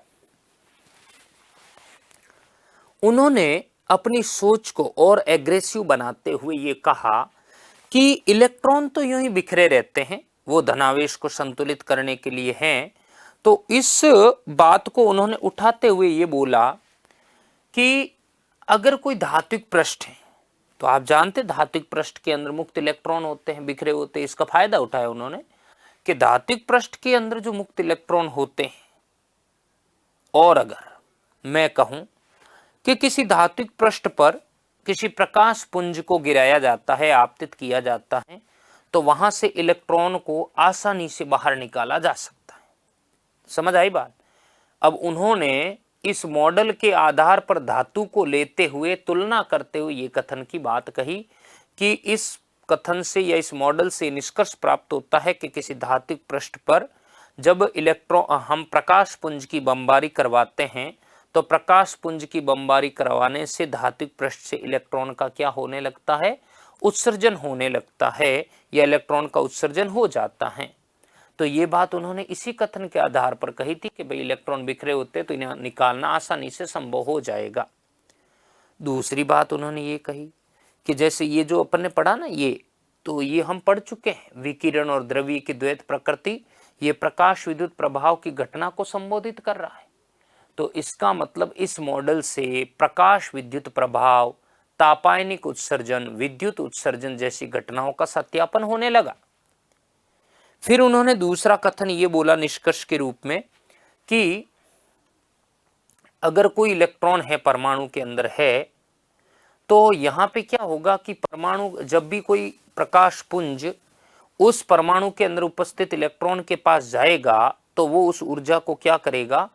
उन्होंने अपनी सोच को और एग्रेसिव बनाते हुए ये कहा कि इलेक्ट्रॉन तो यूं ही बिखरे रहते हैं, वो धनावेश को संतुलित करने के लिए हैं। तो इस बात को उन्होंने उठाते हुए ये बोला कि अगर कोई धात्विक पृष्ठ है तो आप जानते धात्विक पृष्ठ के अंदर मुक्त इलेक्ट्रॉन होते हैं, बिखरे होते हैं। इसका फायदा उठाया उन्होंने कि धात्विक पृष्ठ के अंदर जो मुक्त इलेक्ट्रॉन होते हैं, और अगर मैं कहूं कि किसी धात्विक पृष्ठ पर किसी प्रकाश पुंज को गिराया जाता है, आपतित किया जाता है, तो वहां से इलेक्ट्रॉन को आसानी से बाहर निकाला जा सकता है। समझ आई बात? अब उन्होंने इस मॉडल के आधार पर धातु को लेते हुए तुलना करते हुए ये कथन की बात कही कि इस कथन से या इस मॉडल से निष्कर्ष प्राप्त होता है कि किसी धात्विक पृष्ठ पर जब हम प्रकाश पुंज की बमबारी करवाते हैं तो प्रकाश पुंज की बमबारी करवाने से धात्विक पृष्ठ से इलेक्ट्रॉन का क्या होने लगता है? उत्सर्जन होने लगता है, या इलेक्ट्रॉन का उत्सर्जन हो जाता है। तो ये बात उन्होंने इसी कथन के आधार पर कही थी कि भाई इलेक्ट्रॉन बिखरे होते तो इन्हें निकालना आसानी से संभव हो जाएगा। दूसरी बात उन्होंने ये कही कि जैसे ये जो अपन ने पढ़ा ना, ये हम पढ़ चुके हैं, विकिरण और द्रव्य की द्वैत प्रकृति, ये प्रकाश विद्युत प्रभाव की घटना को संबोधित कर रहा है। तो इसका मतलब इस मॉडल से प्रकाश विद्युत प्रभाव, तापायनिक उत्सर्जन, विद्युत उत्सर्जन जैसी घटनाओं का सत्यापन होने लगा। फिर उन्होंने दूसरा कथन ये बोला निष्कर्ष के रूप में कि अगर कोई इलेक्ट्रॉन है परमाणु के अंदर है तो यहाँ पे क्या होगा कि परमाणु, जब भी कोई प्रकाश पुंज उस परमाणु के अंदर उपस्थित इलेक्ट्रॉन के पास जाएगा तो वो उस ऊर्जा को क्या करेगा,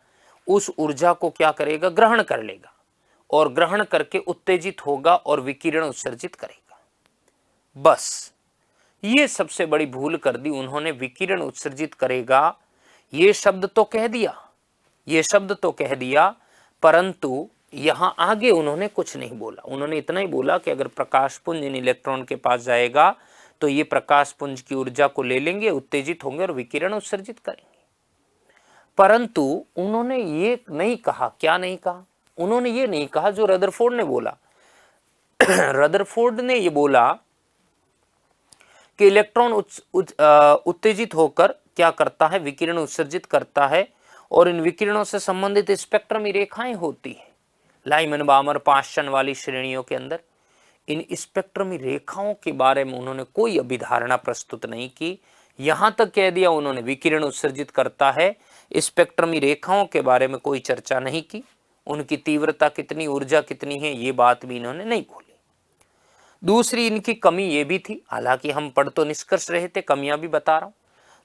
उस ऊर्जा को क्या करेगा, ग्रहण कर लेगा और ग्रहण करके उत्तेजित होगा और विकिरण उत्सर्जित करेगा। बस ये सबसे बड़ी भूल कर दी उन्होंने, विकिरण उत्सर्जित करेगा ये शब्द तो कह दिया, ये शब्द तो कह दिया, परंतु यहां आगे उन्होंने कुछ नहीं बोला। उन्होंने इतना ही बोला कि अगर प्रकाश पुंज इन इलेक्ट्रॉन के पास जाएगा तो ये प्रकाश पुंज की ऊर्जा को ले लेंगे, उत्तेजित होंगे और विकिरण उत्सर्जित करेंगे। परंतु उन्होंने ये नहीं कहा, क्या नहीं कहा, उन्होंने ये नहीं कहा जो रदरफोर्ड ने बोला। रदरफोर्ड ने ये बोला कि इलेक्ट्रॉन उत्तेजित होकर क्या करता है, विकिरण उत्सर्जित करता है और इन विकिरणों से संबंधित स्पेक्ट्रमी रेखाएं होती है लाइमन बामर पाश्चन वाली श्रेणियों के अंदर। इन स्पेक्ट्रमी रेखाओं के बारे में उन्होंने कोई अभिधारणा प्रस्तुत नहीं की। यहां तक कह दिया उन्होंने विकिरण उत्सर्जित करता है, स्पेक्ट्रमी रेखाओं के बारे में कोई चर्चा नहीं की। उनकी तीव्रता कितनी, ऊर्जा कितनी है, ये बात भी इन्होंने नहीं बोली। दूसरी इनकी कमी ये भी थी, हालांकि हम पढ़ तो निष्कर्ष रहे थे, कमियां भी बता रहा हूं।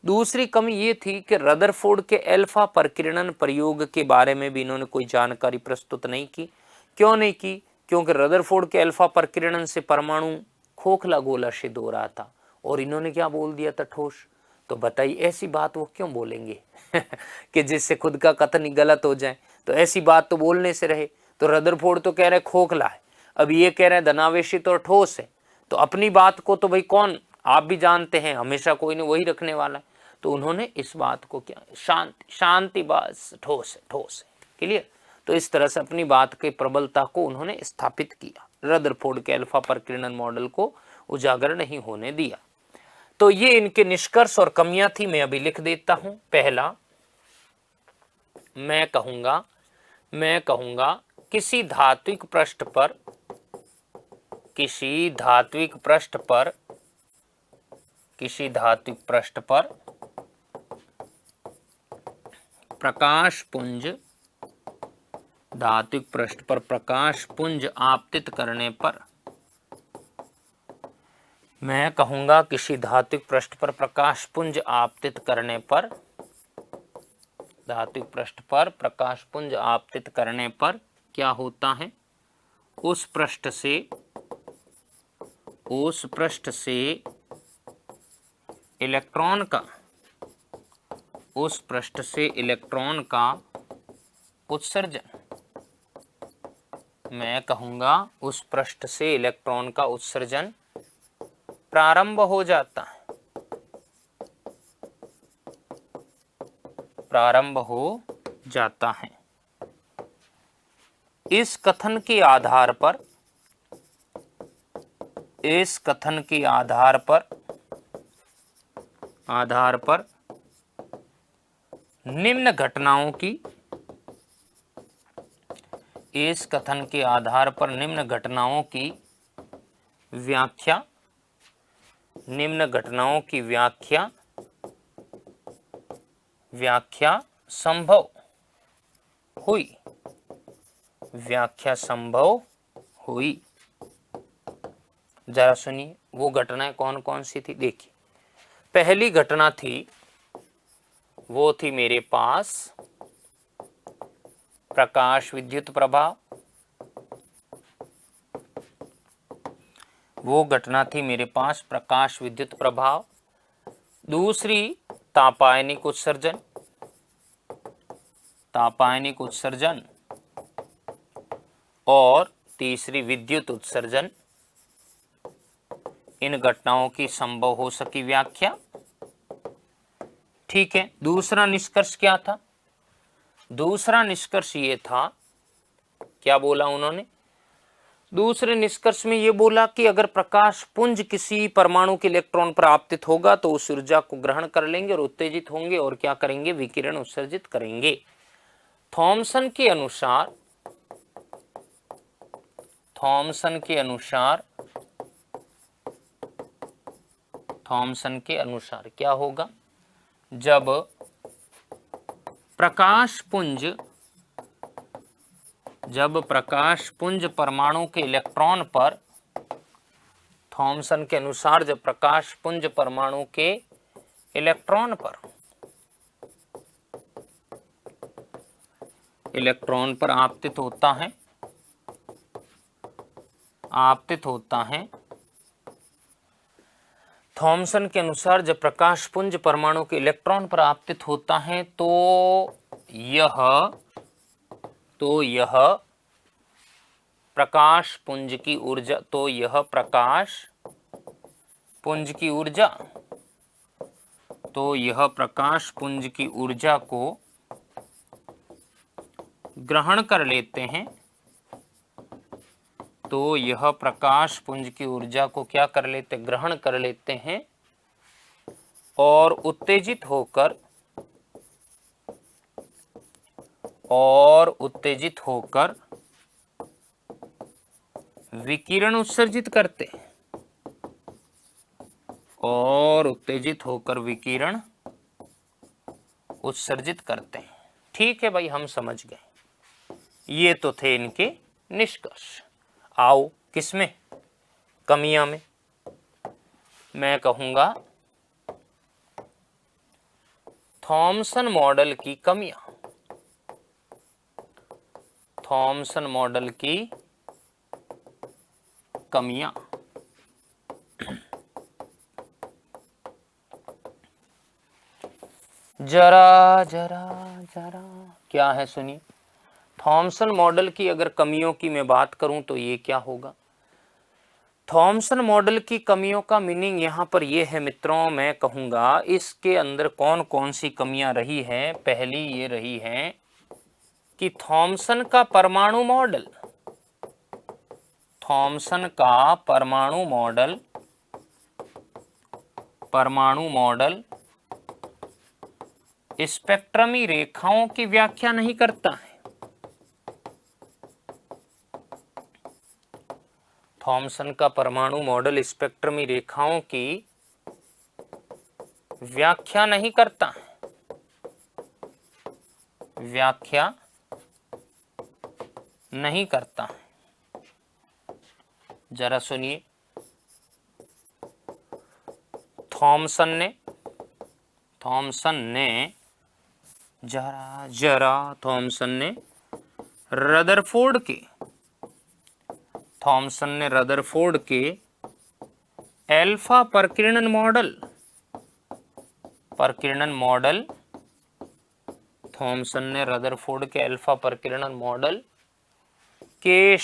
दूसरी कमी ये थी कि रदरफोर्ड के अल्फा परकिरणन प्रयोग के बारे में भी इन्होंने कोई जानकारी प्रस्तुत नहीं की। क्यों नहीं की? क्योंकि रदरफोर्ड के अल्फा परकिरणन से परमाणु खोखला गोला सिद्ध हो रहा था और इन्होंने क्या बोल दिया था, ठोस। तो बताइए ऐसी बात वो क्यों बोलेंगे कि जिससे खुद का कथन ही गलत हो जाए। तो ऐसी बात तो बोलने से रहे। तो रदरफोर्ड तो कह रहे खोखला है, अब ये कह रहे हैं धनावेशित और ठोस है। तो अपनी बात को तो भाई कौन, आप भी जानते हैं हमेशा कोई नहीं वही रखने वाला है। तो उन्होंने इस बात को क्या, शांति बस ठोस है, ठोस है, क्लियर। तो इस तरह से अपनी बात के प्रबलता को उन्होंने स्थापित किया, रदरफोर्ड के अल्फा परकिरणन मॉडल को उजागर नहीं होने दिया। तो ये इनके निष्कर्ष और कमियां थी, मैं अभी लिख देता हूं। पहला, मैं कहूंगा किसी धात्विक पृष्ठ पर प्रकाश पुंज, धात्विक पृष्ठ पर प्रकाश पुंज आपतित करने पर, मैं कहूंगा किसी धात्विक पृष्ठ पर प्रकाश पुंज आपतित करने पर, धात्विक पृष्ठ पर प्रकाश पुंज आपतित करने पर क्या होता है, उस पृष्ठ से इलेक्ट्रॉन का उत्सर्जन, मैं कहूंगा उस पृष्ठ से इलेक्ट्रॉन का उत्सर्जन प्रारंभ हो जाता है, प्रारंभ हो जाता है। इस कथन के आधार पर निम्न घटनाओं की, इस कथन के आधार पर निम्न घटनाओं की व्याख्या, निम्न घटनाओं की व्याख्या संभव हुई, व्याख्या संभव हुई। जरा सुनिए वो घटनाएं कौन कौन सी थी। देखिए, पहली घटना थी, वो थी मेरे पास प्रकाश विद्युत प्रभाव, वो घटना थी मेरे पास प्रकाश विद्युत प्रभाव। दूसरी तापायनिक उत्सर्जन, तापायनिक उत्सर्जन। और तीसरी विद्युत उत्सर्जन। इन घटनाओं की संभव हो सकी व्याख्या। ठीक है, दूसरा निष्कर्ष क्या था? दूसरा निष्कर्ष ये था, क्या बोला उन्होंने? दूसरे निष्कर्ष में ये बोला कि अगर प्रकाश पुंज किसी परमाणु के इलेक्ट्रॉन पर आपतित होगा तो उस ऊर्जा को ग्रहण कर लेंगे और उत्तेजित होंगे और क्या करेंगे, विकिरण उत्सर्जित करेंगे। थॉमसन के अनुसार क्या होगा, जब प्रकाश पुंज जब प्रकाश पुंज परमाणु के इलेक्ट्रॉन पर, थॉमसन के अनुसार जब प्रकाश पुंज परमाणु के इलेक्ट्रॉन पर आपतित होता है, थॉमसन के अनुसार जब प्रकाश पुंज परमाणु के इलेक्ट्रॉन पर आपतित होता है तो यह प्रकाश पुंज की ऊर्जा को ग्रहण कर लेते हैं। ग्रहण कर लेते हैं और उत्तेजित होकर विकिरण उत्सर्जित करते हैं। ठीक है भाई, हम समझ गए। ये तो थे इनके निष्कर्ष। आओ किसमें, कमियां में। मैं कहूंगा थॉमसन मॉडल की कमियां। जरा क्या है सुनिए। थॉमसन मॉडल की अगर कमियों की मैं बात करूं तो ये क्या होगा। थॉमसन मॉडल की कमियों का मीनिंग यहाँ पर ये है मित्रों, मैं कहूँगा इसके अंदर कौन कौन सी कमियां रही हैं। पहली ये रही है कि थॉमसन का परमाणु मॉडल स्पेक्ट्रमी रेखाओं की व्याख्या नहीं करता है। थॉमसन का परमाणु मॉडल स्पेक्ट्रमी रेखाओं की व्याख्या नहीं करता है। जरा सुनिए, थॉमसन ने रदरफोर्ड के अल्फा प्रकीर्णन मॉडल के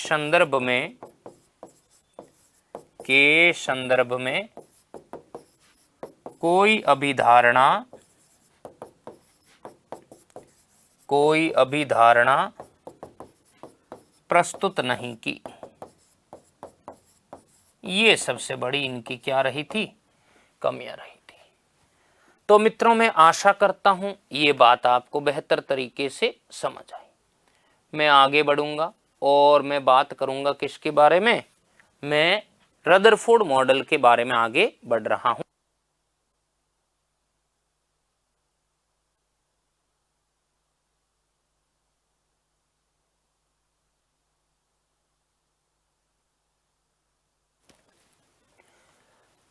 संदर्भ में कोई अभिधारणा प्रस्तुत नहीं की। ये सबसे बड़ी इनकी क्या रही थी, कमियां रही थी। तो मित्रों, मैं आशा करता हूं ये बात आपको बेहतर तरीके से समझ आई। मैं आगे बढ़ूंगा और मैं बात करूंगा किसके बारे में, मैं रदरफोर्ड मॉडल के बारे में आगे बढ़ रहा हूं।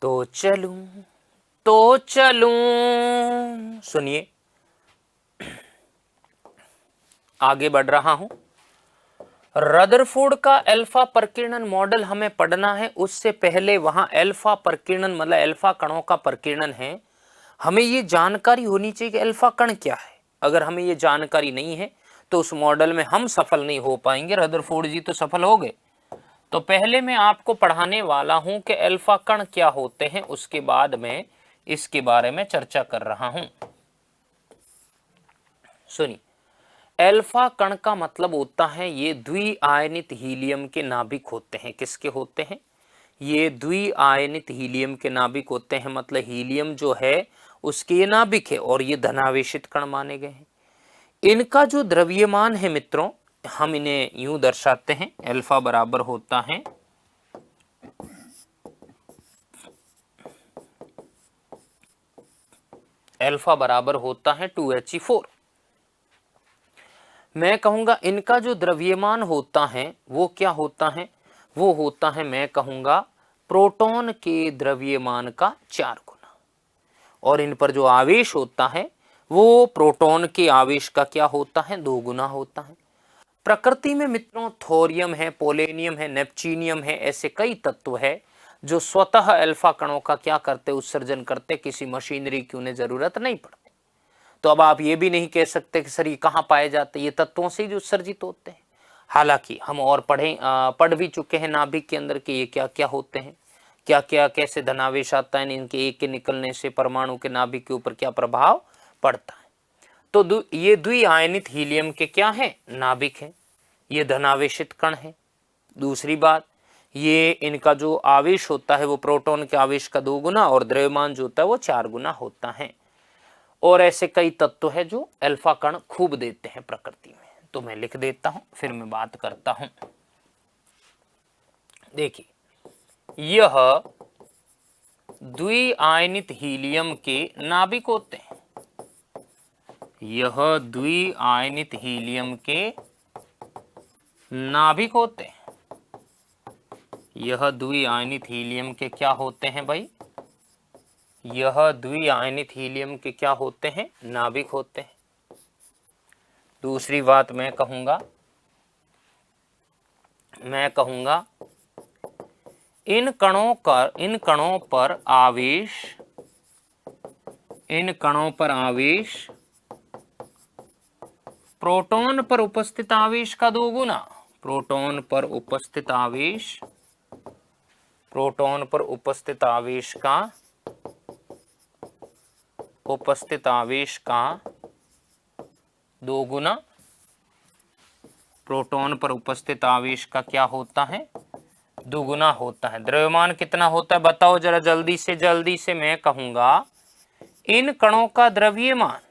तो चलूं सुनिए, आगे बढ़ रहा हूं। रदरफोर्ड का अल्फा प्रकीर्णन मॉडल हमें पढ़ना है। उससे पहले वहां अल्फा प्रकीर्णन मतलब अल्फा कणों का प्रकीर्णन है, हमें ये जानकारी होनी चाहिए कि अल्फा कण क्या है। अगर हमें ये जानकारी नहीं है तो उस मॉडल में हम सफल नहीं हो पाएंगे। रदरफोर्ड जी तो सफल हो गए। तो पहले मैं आपको पढ़ाने वाला हूं कि अल्फा कण क्या होते हैं, उसके बाद मैं इसके बारे में चर्चा कर रहा हूं। सुनिए, अल्फा कण का मतलब होता है ये द्विआयनित हीलियम के नाभिक होते हैं। किसके होते हैं, ये द्विआयनित हीलियम के नाभिक होते हैं। मतलब हीलियम जो है उसके ये नाभिक है और ये धनावेशित कण माने गए हैं। इनका जो द्रव्यमान है मित्रों, हम इन्हें यूं दर्शाते हैं, अल्फा बराबर होता है अल्फा बराबर होता है 2He4। मैं कहूँगा इनका जो द्रव्यमान होता है वो क्या होता है, वो होता है मैं कहूँगा प्रोटॉन के द्रव्यमान का 4 गुना, और इन पर जो आवेश होता है वो प्रोटॉन के आवेश का क्या होता है, 2 गुना होता है। प्रकृति में मित्रों थोरियम है, पोलेनियम है, नेपच्यूनियम है, ऐसे कई तत्व है जो स्वतः अल्फा कणों का क्या करते, उत्सर्जन करते, किसी मशीनरी की उन्हें जरूरत नहीं पड़ती। तो अब आप ये भी नहीं कह सकते कि सर ये कहाँ पाए जाते, ये तत्वों से ही जो उत्सर्जित होते हैं। हालांकि हम और पढ़ भी चुके हैं नाभिक के अंदर के ये क्या क्या होते हैं, क्या क्या कैसे धनावेश आता है, इनके एक के निकलने से परमाणु के नाभिक के ऊपर क्या प्रभाव पड़ता है। तो ये द्विआयनित हीलियम के क्या है, नाभिक है, ये धनावेशित कण है। दूसरी बात, ये इनका जो आवेश होता है वो प्रोटॉन के आवेश का 2 गुना और द्रव्यमान जो होता है वो 4 गुना होता है। और ऐसे कई तत्व है जो अल्फा कण खूब देते हैं प्रकृति में। तो मैं लिख देता हूं, फिर मैं बात करता हूं। देखिए, यह द्विआयनित हीलियम के नाभिक होते हैं, यह द्विआयनित हीलियम के नाभिक होते हैं, यह द्विआयनित हीलियम के क्या होते हैं भाई, यह द्विआयनित हीलियम के क्या होते हैं, नाभिक होते हैं। दूसरी बात मैं कहूंगा इन कणों पर आवेश प्रोटॉन पर उपस्थित आवेश का 2 गुना, प्रोटॉन पर उपस्थित आवेश का 2 गुना, प्रोटॉन पर उपस्थित आवेश का क्या होता है, 2 गुना होता है। द्रव्यमान कितना होता है बताओ जरा जल्दी से। मैं कहूंगा इन कणों का द्रव्यमान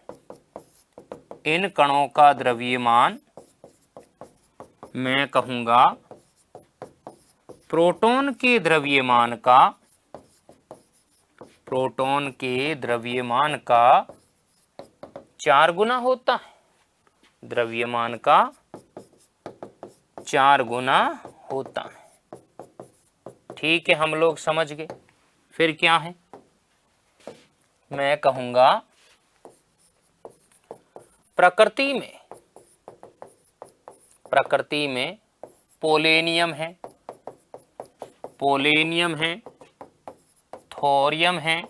मैं कहूंगा प्रोटॉन के द्रव्यमान का 4 गुना होता है, द्रव्यमान का 4 गुना होता है। ठीक है, हम लोग समझ गए। फिर क्या है, मैं कहूंगा प्रकृति में पोलेनियम है, थोरियम है,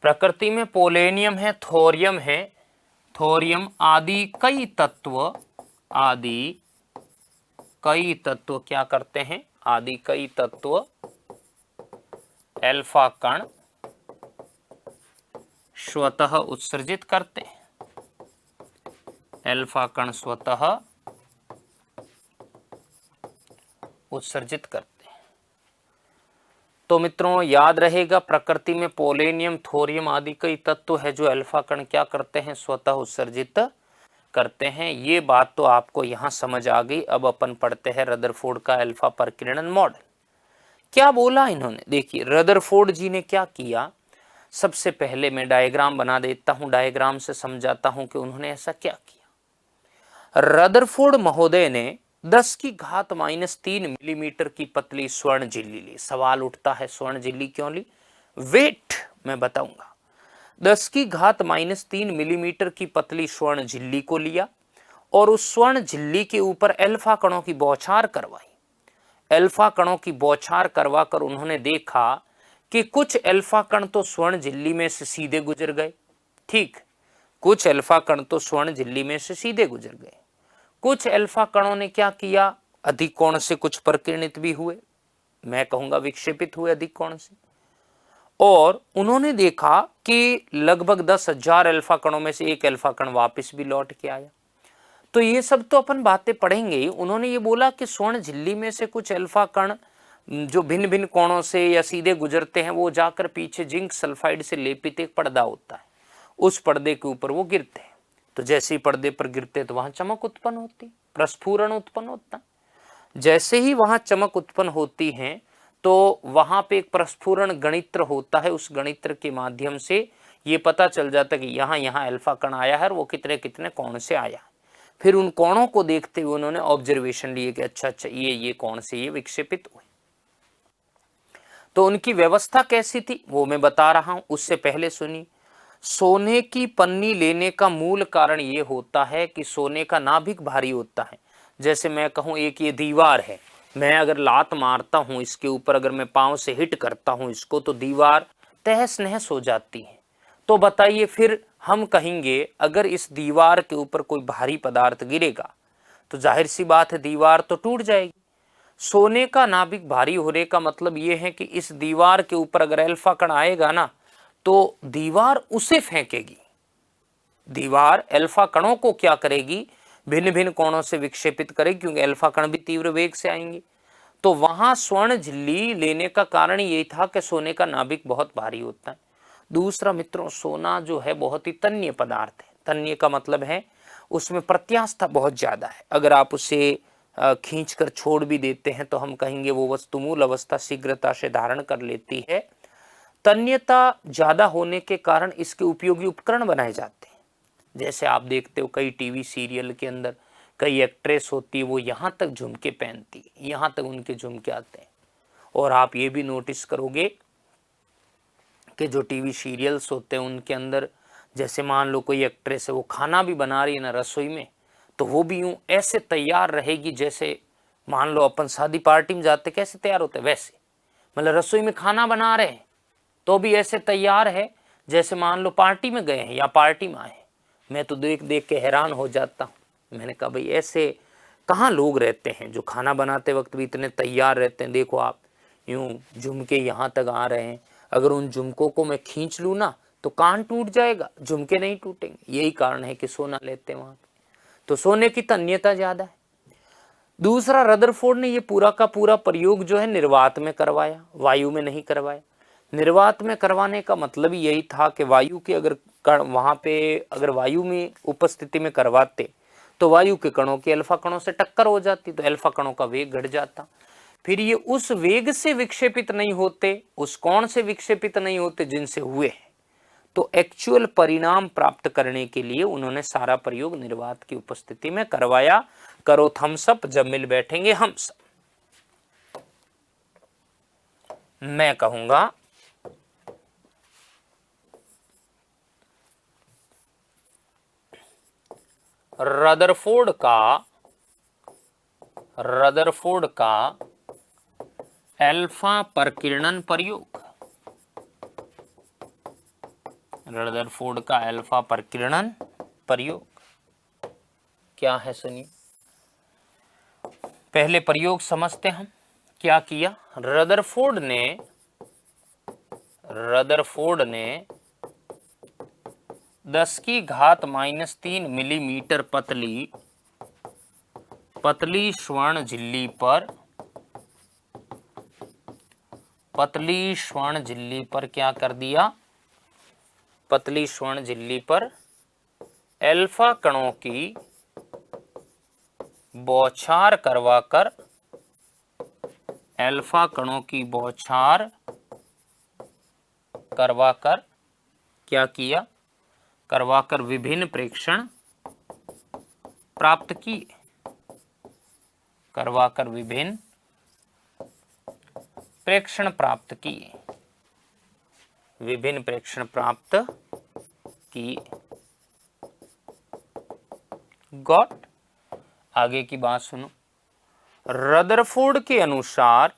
प्रकृति में पोलेनियम है, थोरियम आदि कई तत्व क्या करते हैं, आदि कई तत्व अल्फा कण स्वतः उत्सर्जित करते हैं, अल्फा कण स्वतः उत्सर्जित करते हैं। तो मित्रों याद रहेगा, प्रकृति में पोलेनियम, थोरियम आदि कई तत्व है जो अल्फा कण क्या करते हैं, स्वतः उत्सर्जित करते हैं। ये बात तो आपको यहां समझ आ गई। अब अपन पढ़ते हैं रदरफोर्ड का अल्फा परिकिरण मॉडल। क्या बोला इन्होंने, देखिए रदरफोर्ड जी ने क्या किया। सबसे पहले मैं डायग्राम बना देता हूं, डायग्राम से समझाता हूं कि उन्होंने ऐसा क्या किया। रदरफोर्ड महोदय ने 10⁻³ मिलीमीटर की पतली स्वर्ण झिल्ली ली। सवाल उठता है स्वर्ण झिल्ली क्यों ली, वेट मैं बताऊंगा। 10⁻³ मिलीमीटर की पतली स्वर्ण झिल्ली को लिया और उस स्वर्ण झिल्ली के ऊपर अल्फा कणों की बौछार करवाई। अल्फा कणों की बौछार करवाकर उन्होंने देखा कि कुछ अल्फा कण तो स्वर्ण झिल्ली में से सीधे गुजर गए, ठीक, कुछ अल्फा कण तो स्वर्ण झिल्ली में से सीधे गुजर गए। कुछ अल्फा कणों ने क्या किया, अधिक कोण से कुछ परिकिरणित भी हुए, मैं कहूंगा विक्षेपित हुए अधिक कोण से। और उन्होंने देखा कि लगभग 10,000 अल्फा कणों में से एक अल्फा कण वापस भी लौट के आया। तो ये सब तो अपन बातें पढ़ेंगे ही। उन्होंने ये बोला कि स्वर्ण झिल्ली में से कुछ अल्फा कण जो भिन्न भिन्न कोणों से या सीधे गुजरते हैं वो जाकर पीछे जिंक सल्फाइड से लेपित एक पर्दा होता है, उस पर्दे के ऊपर वो गिरते हैं। तो जैसे ही पर्दे पर गिरते तो वहां चमक उत्पन्न होती, प्रस्फुरण उत्पन्न होता है। जैसे ही वहां चमक उत्पन्न होती है तो वहां पे एक प्रस्फुरण गणित्र होता है, उस गणित्र के माध्यम से ये पता चल जाता कि यहाँ यहाँ अल्फा कण आया है और वो कितने कितने कोण से आया। फिर उन कोणों को देखते हुए उन्होंने ऑब्जर्वेशन लिए कि अच्छा अच्छा ये कोण से ये विक्षेपित हुए। तो उनकी व्यवस्था कैसी थी वो मैं बता रहा हूं। उससे पहले सुनिए, सोने की पन्नी लेने का मूल कारण ये होता है कि सोने का नाभिक भारी होता है। जैसे मैं कहूं एक ये दीवार है, मैं अगर लात मारता हूं इसके ऊपर, अगर मैं पांव से हिट करता हूं इसको, तो दीवार तहस नहस हो जाती है। तो बताइए फिर हम कहेंगे अगर इस दीवार के ऊपर कोई भारी पदार्थ गिरेगा तो जाहिर सी बात है दीवार तो टूट जाएगी। सोने का नाभिक भारी होने का मतलब यह है कि इस दीवार के ऊपर अगर अल्फा कण आएगा ना तो दीवार उसे फेंकेगी। दीवार अल्फा कणों को क्या करेगी, भिन्न भिन्न कोणों से विक्षेपित करेगी, क्योंकि अल्फा कण भी तीव्र वेग से आएंगे। तो वहां स्वर्ण झिल्ली लेने का कारण यही था कि सोने का नाभिक बहुत भारी होता है। दूसरा मित्रों, सोना जो है बहुत ही तन्य पदार्थ है। तन्य का मतलब है उसमें प्रत्यास्थता बहुत ज्यादा है। अगर आप उसे खींच कर छोड़ भी देते हैं तो हम कहेंगे वो वस्तु मूल अवस्था शीघ्रता से धारण कर लेती है। तन्यता ज्यादा होने के कारण इसके उपयोगी उपकरण बनाए जाते हैं। जैसे आप देखते हो कई टीवी सीरियल के अंदर कई एक्ट्रेस होती है, वो यहाँ तक झुमके पहनती है, यहाँ तक उनके झुमके आते हैं। और आप ये भी नोटिस करोगे कि जो टीवी सीरियल्स होते हैं उनके अंदर, जैसे मान लो कोई एक्ट्रेस है वो खाना भी बना रही है ना रसोई में, तो वो भी यूं ऐसे तैयार रहेगी जैसे मान लो अपन शादी पार्टी में जाते कैसे तैयार होते हैं वैसे। मतलब रसोई में खाना बना रहे हैं तो भी ऐसे तैयार है जैसे मान लो पार्टी में गए हैं या पार्टी में आए हैं। मैं तो देख देख के हैरान हो जाता हूँ। मैंने कहा भाई ऐसे कहाँ लोग रहते हैं जो खाना बनाते वक्त भी इतने तैयार रहते हैं। देखो आप यूं झुमके यहाँ तक आ रहे हैं, अगर उन झुमकों को मैं खींच लूँ ना तो कान टूट जाएगा, झुमके नहीं टूटेंगे। यही कारण है कि सोना लेते हैं वहां पे। तो सोने की तन्यता ज्यादा है। दूसरा, रदरफोर्ड ने ये पूरा का पूरा प्रयोग जो है निर्वात में करवाया, वायु में नहीं करवाया। निर्वात में करवाने का मतलब यही था कि वायु के अगर कण वहां पे अगर वायु में उपस्थिति में करवाते तो वायु के कणों की अल्फा कणों से टक्कर हो जाती, तो अल्फा कणों का वेग घट जाता। फिर ये उस वेग से विक्षेपित नहीं होते, उस कोण से विक्षेपित नहीं होते जिनसे हुए हैं। तो एक्चुअल परिणाम प्राप्त करने के लिए उन्होंने सारा प्रयोग निर्वात की उपस्थिति में करवाया। करो थम्सअप जब मिल बैठेंगे हम सब। मैं कहूंगा रदरफोर्ड का अल्फा प्रकीर्णन प्रयोग, रदरफोर्ड का अल्फा प्रकीर्णन प्रयोग क्या है सुनिए। पहले प्रयोग समझते हम। क्या किया रदरफोर्ड ने 10⁻³ मिलीमीटर पतली स्वर्ण झिल्ली पर क्या कर दिया, पतली स्वर्ण झिल्ली पर अल्फा कणों की बौछार करवाकर, अल्फा कणों की बौछार करवाकर क्या किया, करवाकर विभिन्न प्रेक्षण प्राप्त किए, करवाकर विभिन्न प्रेक्षण प्राप्त किए, विभिन्न प्रेक्षण प्राप्त किए। गॉट। आगे की बात सुनो। रदरफोर्ड के अनुसार,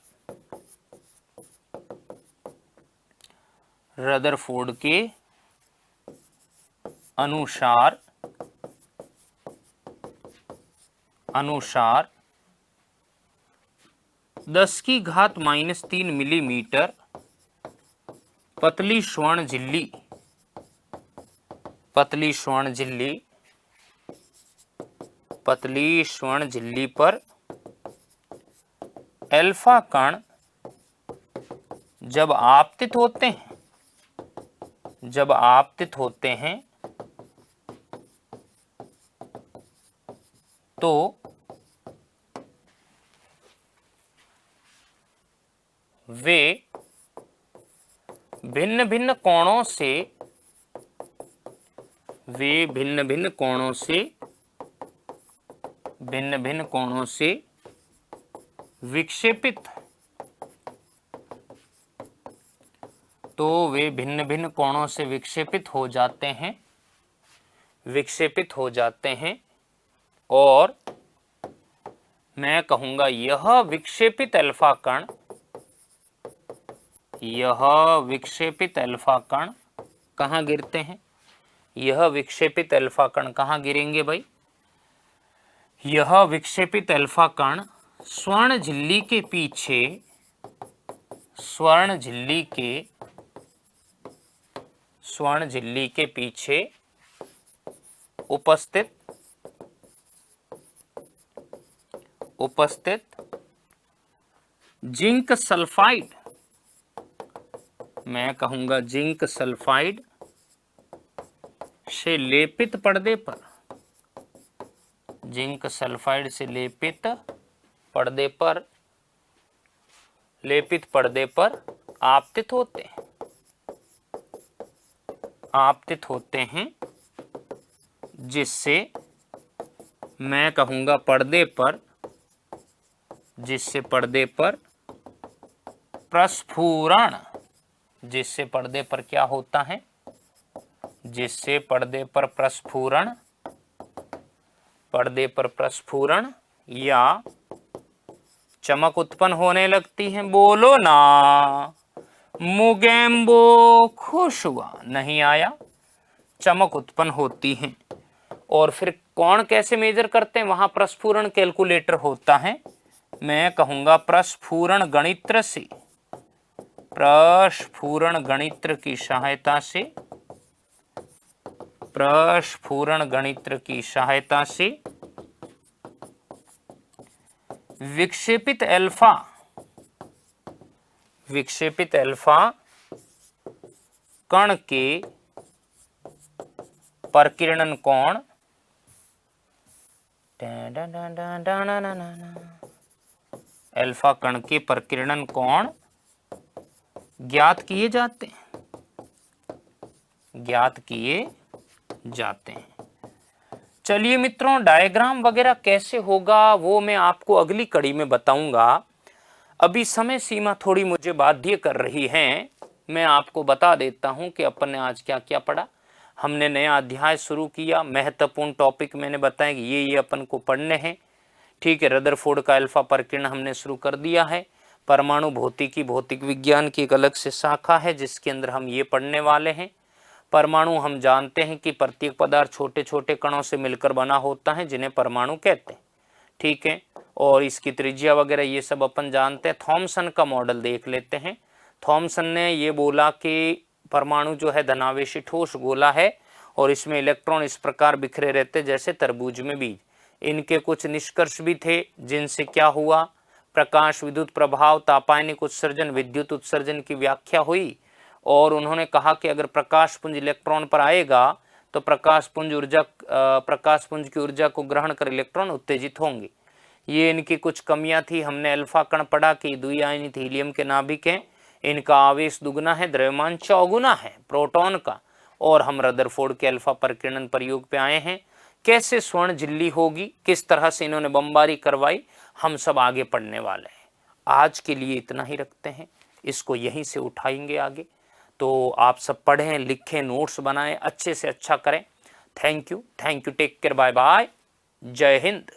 रदरफोर्ड के अनुसार 10⁻³ मिलीमीटर पतली स्वर्ण झिल्ली पर अल्फा कण जब आपतित होते हैं तो वे भिन्न भिन्न कोणों से वे भिन्न भिन्न कोणों से विक्षेपित, तो वे भिन्न भिन्न कोणों से विक्षेपित हो जाते हैं और मैं कहूंगा यह विक्षेपित अल्फा कण कहाँ गिरते हैं? यह विक्षेपित अल्फा कण कहाँ गिरेंगे भाई? यह विक्षेपित अल्फा कण स्वर्ण झिल्ली के पीछे उपस्थित जिंक सल्फाइड, मैं कहूंगा जिंक सल्फाइड से लेपित पर्दे पर आपतित होते हैं, जिससे मैं कहूंगा पर्दे पर प्रस्फुरण, जिससे पर्दे पर क्या होता है? जिससे पर्दे पर प्रस्फुरण या चमक उत्पन्न होने लगती है। बोलो ना, मुगेम्बो खुश हुआ, नहीं आया, चमक उत्पन्न होती है। और फिर कौन कैसे मेजर करते हैं? वहां प्रस्फुरण कैलकुलेटर होता है, मैं कहूंगा प्रस्फुरण गणित्र की सहायता से विक्षेपित अल्फा कण के प्रकीर्णन कोण ज्ञात किए जाते हैं। चलिए मित्रों, डायग्राम वगैरह कैसे होगा वो मैं आपको अगली कड़ी में बताऊंगा। अभी समय सीमा थोड़ी मुझे बाध्य कर रही है। मैं आपको बता देता हूं कि अपन ने आज क्या क्या पढ़ा। हमने नया अध्याय शुरू किया, महत्वपूर्ण टॉपिक मैंने बताया कि ये अपन को पढ़ने हैं। ठीक है, रदरफोर्ड का अल्फा प्रकीर्णन हमने शुरू कर दिया है। परमाणु भौतिकी, भौतिक विज्ञान की एक अलग से शाखा है जिसके अंदर हम ये पढ़ने वाले हैं। परमाणु हम जानते हैं कि प्रत्येक पदार्थ छोटे छोटे कणों से मिलकर बना होता है, जिन्हें परमाणु कहते हैं। ठीक है, और इसकी त्रिज्या वगैरह ये सब अपन जानते हैं। थॉमसन का मॉडल देख लेते हैं। थॉमसन ने ये बोला कि परमाणु जो है धनावेशी ठोस गोला है और इसमें इलेक्ट्रॉन इस प्रकार बिखरे रहते जैसे तरबूज में बीज। इनके कुछ निष्कर्ष भी थे, जिनसे क्या हुआ, प्रकाश, विद्युत प्रभाव, तापायनिक उत्सर्जन, विद्युत उत्सर्जन की व्याख्या हुई। और उन्होंने कहा कि अगर प्रकाश पुंज इलेक्ट्रॉन पर आएगा तो प्रकाश पुंज की ऊर्जा को ग्रहण कर इलेक्ट्रॉन उत्तेजित होंगे। ये इनकी कुछ कमियां थी। हमने अल्फा कण पढ़ा कि द्विआयनित हीलियम के नाभिक हैं, इनका आवेश दुगुना है, द्रव्यमान चौगुना है प्रोटॉन का। और हम रदरफोर्ड के अल्फा प्रकीर्णन प्रयोग पे आए हैं। कैसे स्वर्ण झिल्ली होगी, किस तरह से इन्होंने बमबारी करवाई, हम सब आगे पढ़ने वाले हैं। आज के लिए इतना ही रखते हैं, इसको यहीं से उठाएंगे आगे। तो आप सब पढ़ें, लिखें, नोट्स बनाएं, अच्छे से अच्छा करें। Thank you, take care, bye bye, जय हिंद।